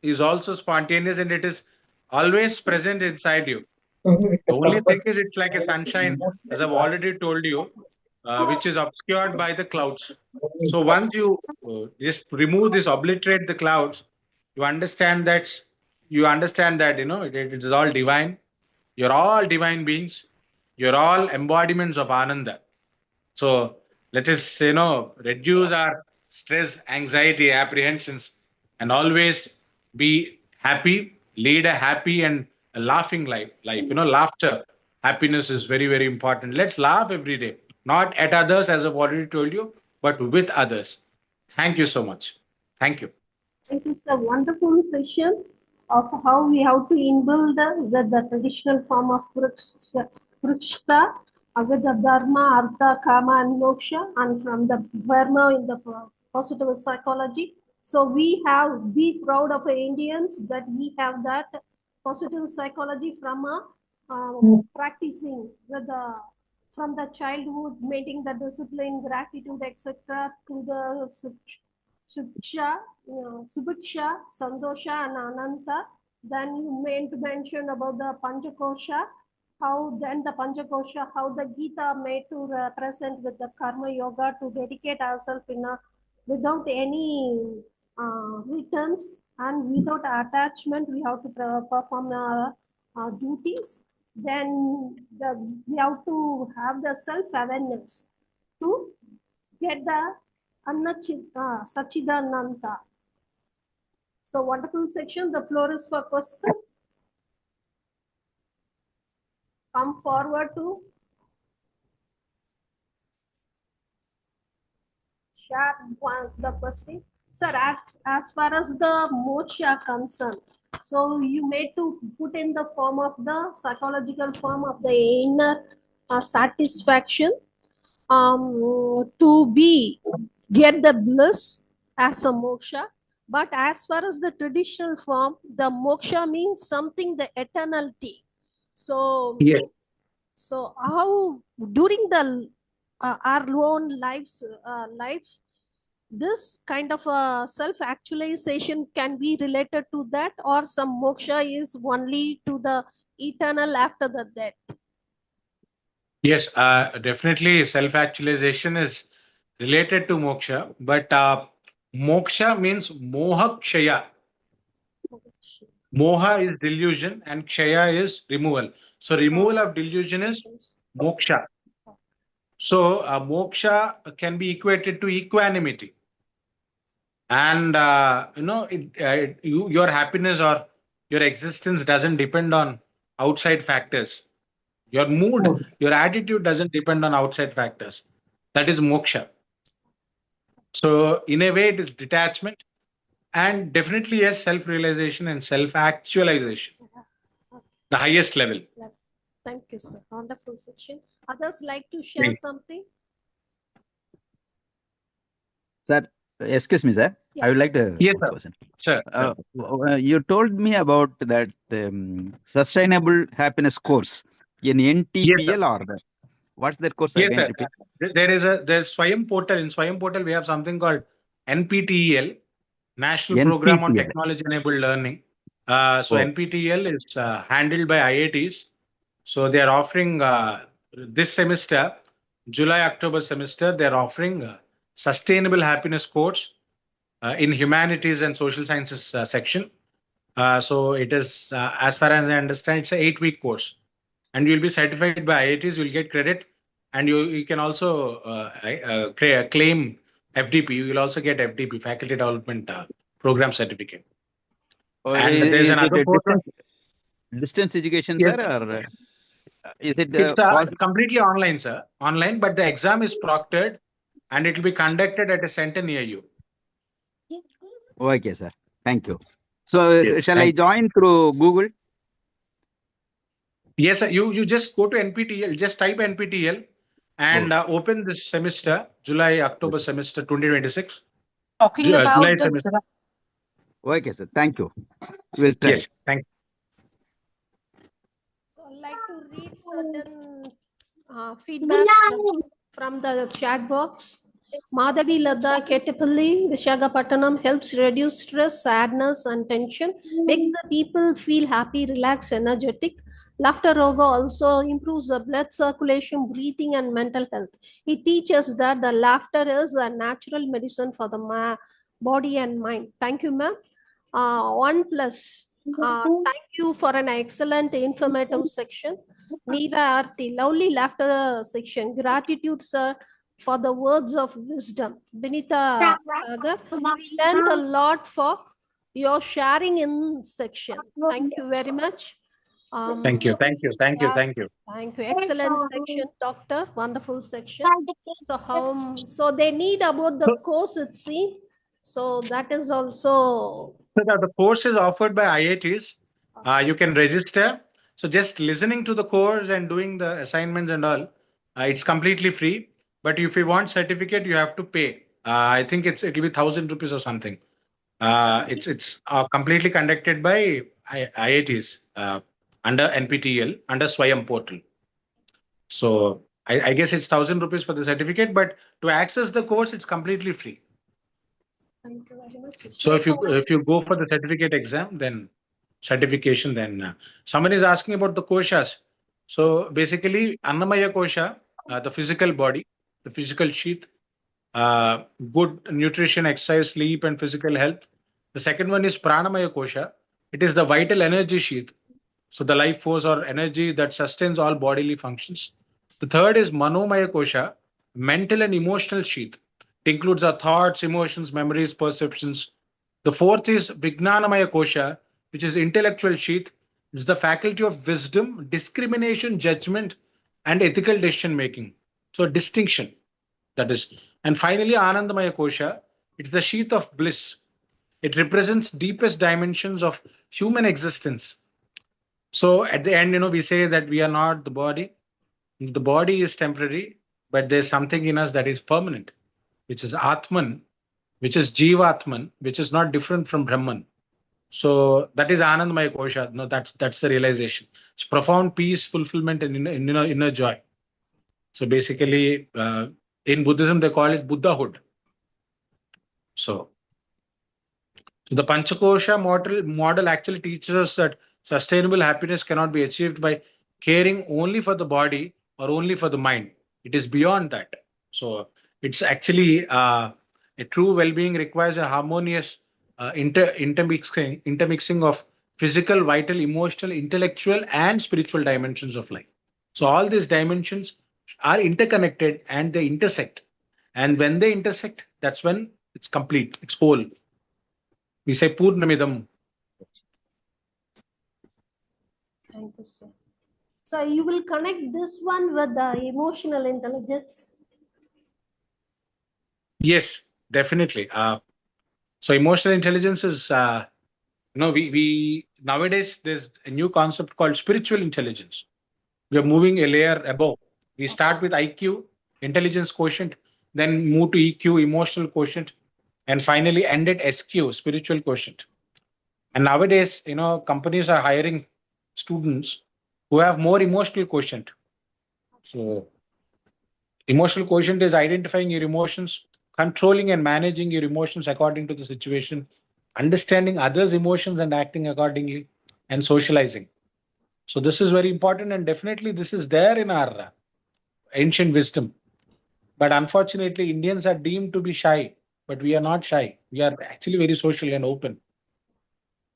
is also spontaneous, and it is always present inside you. The only thing is it's like a sunshine, as I've already told you, which is obscured by the clouds. So once you just remove this, obliterate the clouds, you understand that it is all divine. You're all divine beings. You're all embodiments of Ananda. So let us, reduce our stress, anxiety, apprehensions, and always be happy, lead a happy and a laughing life. Laughter, happiness is very, very important. Let's laugh every day, not at others, as I've already told you, but with others. Thank you so much. Thank you. It is a wonderful session of how we have to inbuild the traditional form of Prukshta, with the Dharma, Artha, Kama, and Moksha, and from the Dharma in the positive psychology. So be proud of Indians that we have that positive psychology from practicing from the childhood, maintaining the discipline, gratitude, etc., to the Suksha, Subiksha, Sandosha, and Ananta. Then you made mention about the Panchakosha, how the Gita made to represent with the Karma Yoga to dedicate ourselves without any returns and without attachment. We have to perform our duties. Then we have to have the self-awareness to get the Sachidananda. So wonderful section. The floor is for question. Come forward to share the question. Sir, as far as the moksha concerned, so you made to put in the form of the psychological form of the inner satisfaction to get the bliss as a moksha. But as far as the traditional form, the moksha means something, the eternality. So, Yes. so how during the our own life, this kind of a self-actualization can be related to that, or some moksha is only to the eternal after the death. Yes, definitely self-actualization is related to moksha, but moksha means moha kshaya. Moha is delusion and kshaya is removal. So removal of delusion is moksha. So moksha can be equated to equanimity. And your happiness or your existence doesn't depend on outside factors. Your mood, your attitude doesn't depend on outside factors. That is moksha. So in a way, it is detachment and definitely yes, self-realization and self-actualization, the highest level. Thank you, sir. Wonderful section. Others like to share something? Sir, excuse me, sir. Yeah. I would like to Yes, put sir. question. Sure. You told me about that sustainable happiness course in Yes, NTPL sir. or what's that course Yes, again? sir. Repeat. There's Swayam portal. In Swayam portal, we have something called NPTEL, National Program on NPTL. Technology Enabled Learning. So Oh, NPTEL is handled by IITs. So they are offering this semester, July October semester, they are offering sustainable happiness course in humanities and social sciences section. So it is, as far as I understand, it's an 8-week course, and you'll be certified by IITs. You'll get credit, and you can also claim FDP. You will also get FDP, Faculty Development Program Certificate. And there's is it another a course. distance education, Yes, sir, or is it it's possible? completely online, sir. Online, but the exam is proctored, and it will be conducted at a center near you. Okay, sir. Thank you. So Yes, shall I join through Google? Yes, sir. You just go to NPTEL, just type NPTEL and open this semester, July October semester 2026. Talking about July the semester. Okay, sir. Thank you. We'll try. Yes, thank you. So I'd like to read certain feedback from the chat box. Madhavi Ladha Ketapalli, Visakhapatnam helps reduce stress, sadness, and tension, makes the people feel happy, relaxed, energetic. Laughter yoga also improves the blood circulation, breathing, and mental health. It teaches that the laughter is a natural medicine for the body and mind. Thank you, ma'am. OnePlus. Thank you for an excellent informative section. Neera Arti, lovely laughter section. Gratitude, sir, for the words of wisdom. Binita Sagar, we learned a lot for your sharing in section. Thank you very much. Thank you. Thank you. Thank you. Yeah, Thank you. thank you. Excellent section, doctor. Wonderful section. So they need about the course, it seems. So that is also. So the course is offered by IITs. You can register. So just listening to the course and doing the assignments and all, it's completely free. But if you want certificate, you have to pay. I think it'll be 1,000 rupees or something. It's completely conducted by IITs under NPTEL, under Swayam portal. So I guess it's 1,000 rupees for the certificate, but to access the course, it's completely free. Thank you very much. So if you go for the certificate exam, then certification, then someone is asking about the koshas. So basically, Annamaya kosha, the physical body, the physical sheath, good nutrition, exercise, sleep, and physical health. The second one is Pranamaya kosha. It is the vital energy sheath. So the life force or energy that sustains all bodily functions. The third is Manomaya kosha, mental and emotional sheath. It includes our thoughts, emotions, memories, perceptions. The fourth is Vijnanamaya kosha, which is intellectual sheath. It's the faculty of wisdom, discrimination, judgment, and ethical decision making. So distinction, that is. And finally, Anandamaya kosha. It's the sheath of bliss. It represents deepest dimensions of human existence. So at the end, we say that we are not the body. The body is temporary, but there's something in us that is permanent, which is Atman. which is Jivatman, which is not different from Brahman. So that is Anandamaya Kosha. No, that's the realization. It's profound peace, fulfillment, and inner joy. So basically, in Buddhism, they call it Buddhahood. So the Panchakosha model actually teaches us that sustainable happiness cannot be achieved by caring only for the body or only for the mind. It is beyond that. So it's actually a true well-being requires a harmonious intermixing of physical, vital, emotional, intellectual, and spiritual dimensions of life. So all these dimensions are interconnected and they intersect. And when they intersect, that's when it's complete, it's whole. We say Purnamidam. Thank you, sir. So you will connect this one with the emotional intelligence. Yes, definitely. So emotional intelligence is, we nowadays there's a new concept called spiritual intelligence. We are moving a layer above. We start with IQ, intelligence quotient, then move to EQ, emotional quotient, and finally end at SQ, spiritual quotient. And nowadays, companies are hiring students who have more emotional quotient. So emotional quotient is identifying your emotions, controlling and managing your emotions according to the situation, understanding others' emotions and acting accordingly, and socializing. So this is very important, and definitely this is there in our ancient wisdom. But unfortunately, Indians are deemed to be shy, but we are not shy. We are actually very social and open.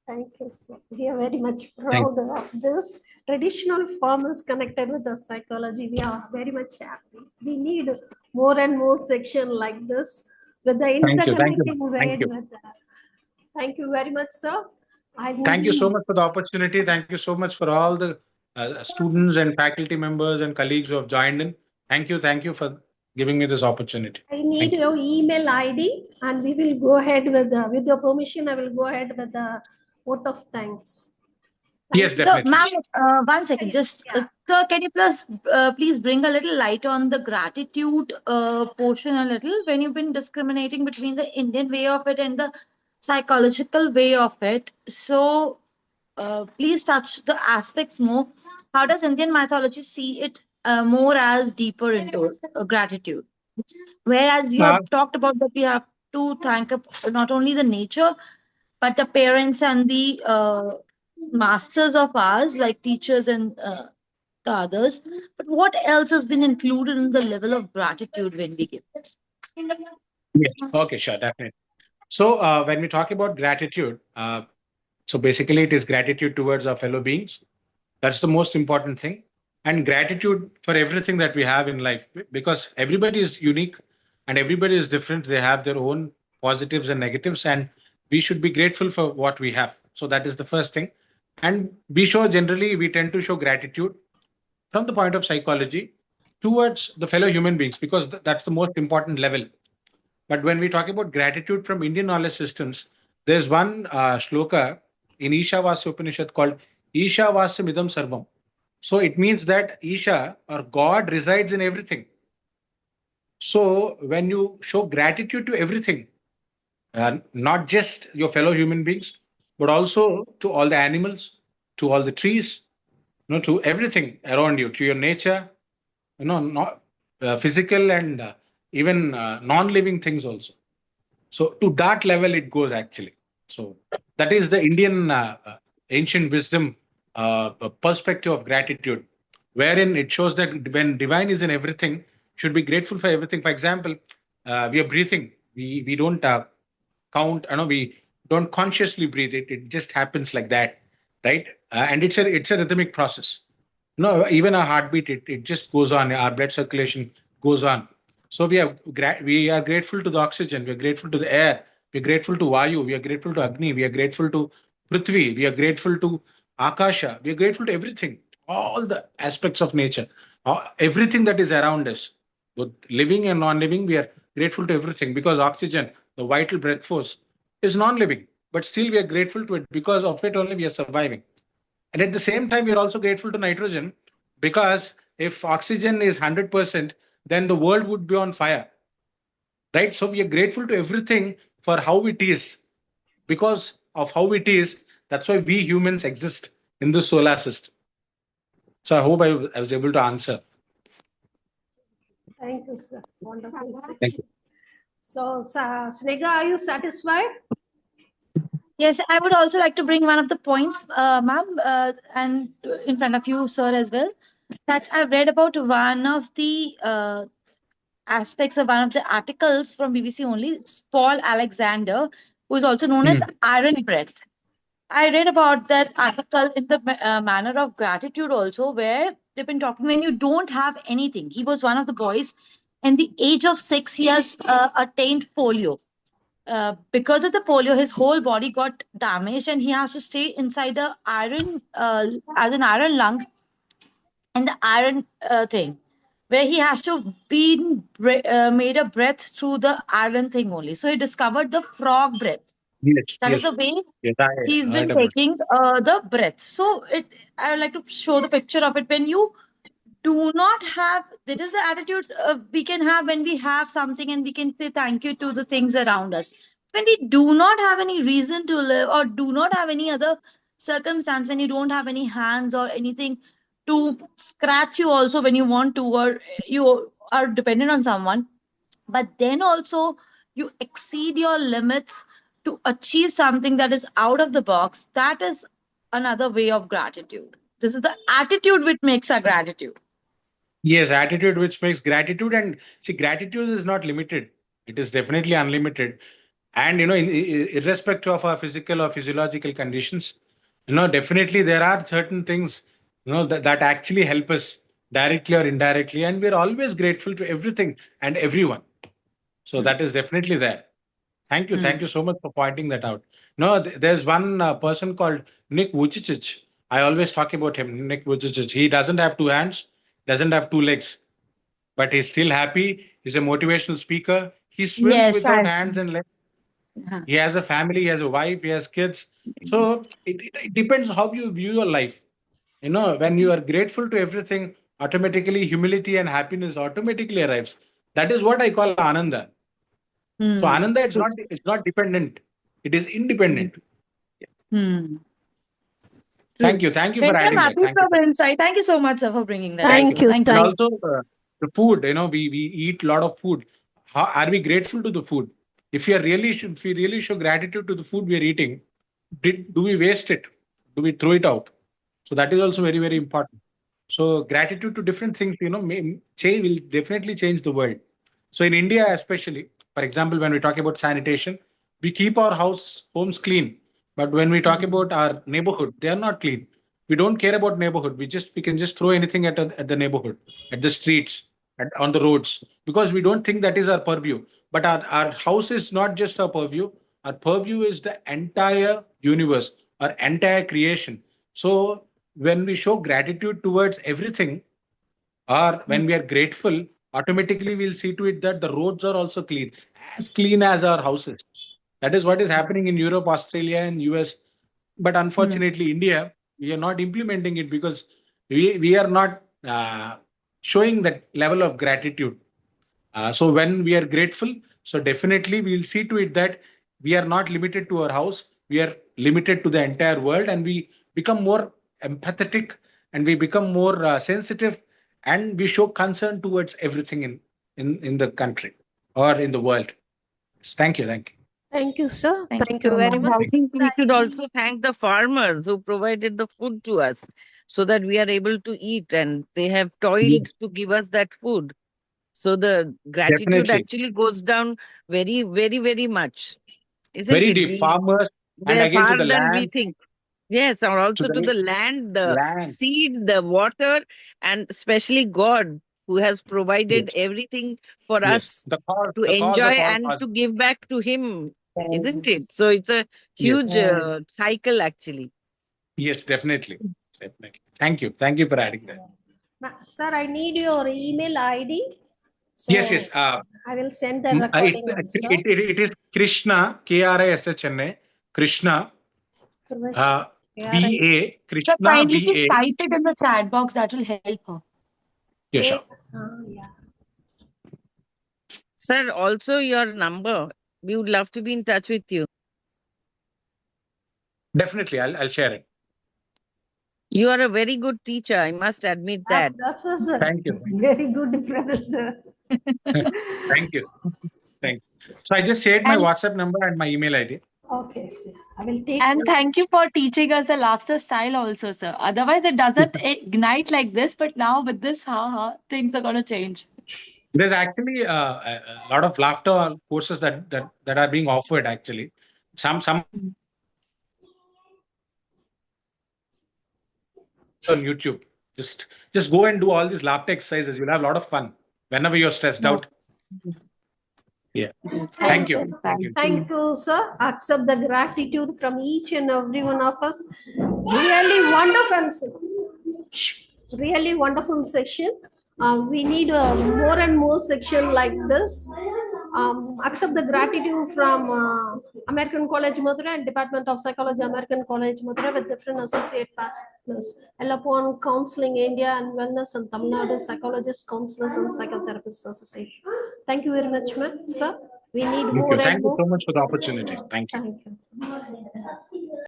Thank you, sir. We are very much Thank proud of this. Traditional form is connected with the psychology. We are very much happy. We need more and more section like this with the Thank you. interconnecting Thank way you. with that. Thank you very much, sir. Thank you so much for the opportunity. Thank you so much for all the students and faculty members and colleagues who have joined in. Thank you. Thank you for giving me this opportunity. I need Thank you. your email ID and we will go ahead with your permission. I will go ahead with the vote of thanks. Yes, you. So, definitely. ma'am, one second. Just, sir, can you please bring a little light on the gratitude portion a little when you've been discriminating between the Indian way of it and the psychological way of it? So, please touch the aspects more. How does Indian mythology see it more as deeper into gratitude? Whereas you Uh, have talked about that we have to thank not only the nature, but the parents and the masters of ours, like teachers and the others. But what else has been included in the level of gratitude when we give? yes. Okay, sure, definitely. So when we talk about gratitude, so basically it is gratitude towards our fellow beings. That's the most important thing. And gratitude for everything that we have in life, because everybody is unique and everybody is different. They have their own positives and negatives, and we should be grateful for what we have. So that is the first thing. And we tend to show gratitude from the point of psychology towards the fellow human beings, because that's the most important level. But when we talk about gratitude from Indian knowledge systems, there's one shloka in Ishavasya Upanishad called Ishavasya Midam Sarvam. So it means that Isha or God resides in everything. So when you show gratitude to everything, not just your fellow human beings, but also to all the animals, to all the trees, to everything around you, to your nature, not physical and even non-living things also. So to that level, it goes actually. So that is the Indian ancient wisdom perspective of gratitude, wherein it shows that when divine is in everything, should be grateful for everything. For example, we are breathing. We don't count. We don't consciously breathe it. It just happens like that, right? And it's a rhythmic process. No, even our heartbeat, it just goes on. Our blood circulation goes on. So we are grateful to the oxygen. We are grateful to the air. We are grateful to Vayu. We are grateful to Agni. We are grateful to Prithvi. We are grateful to Akasha. We are grateful to everything, all the aspects of nature, everything that is around us, both living and non-living. We are grateful to everything because oxygen, the vital breath force, is non-living, but still we are grateful to it because of it only we are surviving. And at the same time, we are also grateful to nitrogen because if oxygen is 100%, then the world would be on fire, right? So we are grateful to everything for how it is. Because of how it is, that's why we humans exist in the solar system. So I hope I was able to answer. Thank you, sir. Wonderful Thank section. you. So, Snega, are you satisfied? Yes, I would also like to bring one of the points, ma'am, and in front of you, sir, as well, that I've read about one of the aspects of one of the articles from BBC only, it's Paul Alexander, who is also known as Iron Breath. I read about that article in the manner of gratitude also, where they've been talking when you don't have anything. He was one of the boys, and the age of 6 years attained polio. Because of the polio, his whole body got damaged, and he has to stay inside the iron, as an iron lung, and the iron thing, where he has to be made a breath through the iron thing only. So he discovered the frog breath. Yes, That is yes. the way Yes, I he's been heard about it. taking the breath. So I would like to show the picture of it. When you do not have, that is the attitude we can have when we have something, and we can say thank you to the things around us. When we do not have any reason to live, or do not have any other circumstance, when you don't have any hands or anything to scratch you also when you want to, or you are dependent on someone, but then also you exceed your limits to achieve something that is out of the box, that is another way of gratitude. This is the attitude which makes our gratitude. Yes, attitude which makes gratitude. And see, gratitude is not limited. It is definitely unlimited. And irrespective of our physical or physiological conditions, definitely there are certain things, that actually help us directly or indirectly. And we're always grateful to everything and everyone. So that is definitely there. Thank you. Thank you so much for pointing that out. No, there's one person called Nick Vujicic. I always talk about him, Nick Vujicic. He doesn't have two hands, doesn't have two legs, but he's still happy. He's a motivational speaker. He swims Yes, without I've hands seen. and legs. Uh-huh. He has a family, he has a wife, he has kids. So it depends how you view your life. When you are grateful to everything, automatically humility and happiness automatically arrives. That is what I call Ananda. So Ananda, it's not dependent. It is independent. Thank you. Thank you for Very adding that. happy Thank you. from inside. Thank you so much, sir, for bringing that. Thank you. Thank And you. also the food, we eat a lot of food. How are we grateful to the food? If we really show gratitude to the food we are eating, do we waste it? Do we throw it out? So that is also very, very important. So gratitude to different things, will definitely change the world. So in India, especially, for example, when we talk about sanitation, we keep our homes clean. But when we talk about our neighborhood, they are not clean. We don't care about neighborhood. We can just throw anything at the neighborhood, at the streets, on the roads, because we don't think that is our purview. But our house is not just our purview. Our purview is the entire universe, our entire creation. So when we show gratitude towards everything, or when we are grateful, automatically we'll see to it that the roads are also clean as our houses. That is what is happening in Europe, Australia, and US. But unfortunately, India, we are not implementing it because we are not showing that level of gratitude. So when we are grateful, so definitely we'll see to it that we are not limited to our house. We are limited to the entire world, and we become more empathetic, and we become more sensitive, and we show concern towards everything in the country or in the world. Thank you. Thank you. Thank you, sir. Thank Thank you you so very much. much. I think we should also thank the farmers who provided the food to us so that we are able to eat, and they have toiled to give us that food. So the gratitude Definitely. actually goes down very, very, very much, isn't Very it? deep. Farmers, and We're again to far the than we land, think. Yes, or to also to the the land, the land. seed, the water, and especially God, who has provided Yes. everything for Yes. us The to cause enjoy of all and causes. to give back to Him, isn't it? So it's a Yes. huge cycle, actually. Yes, definitely. Definitely. Thank you. Thank you for adding that. Sir, I need your email ID. So Yes, yes. I will send the recording also. It is Krishna, Krishna, Krishna, Krish- BA, So Krishna, kindly just BA. type it in the chat box. That will help her. Yes, sure. Yeah. Sir, also your number, We would love to be in touch with you. Definitely, I'll share it. You are a very good teacher, I must admit that. Professor. Thank you. Very good, Professor. Thank you. Thank you. So I just shared my And- WhatsApp number and my email ID. Okay, sir. I will take. And note. thank you for teaching us the laughter style also, sir. Otherwise, it doesn't ignite like this. But now with this, things are going to change. There's actually a lot of laughter courses that are being offered. Actually, some on YouTube. Just go and do all these laughter exercises. You'll have a lot of fun whenever you're stressed out. Yeah. Thank you. Thank you. Thank you, sir. Accept the gratitude from each and every one of us. Really wonderful, really wonderful session. We need more and more section like this. Accept the gratitude from American College Mathura and Department of Psychology, American College Mathura with different associate partners. Elapon Counseling India and Wellness and Tamil Nadu Psychologists, Counselors and Psychotherapists Association. Thank you very much, ma'am, sir. We need more and Thank you more. so much for the opportunity. Thank you. Thank you.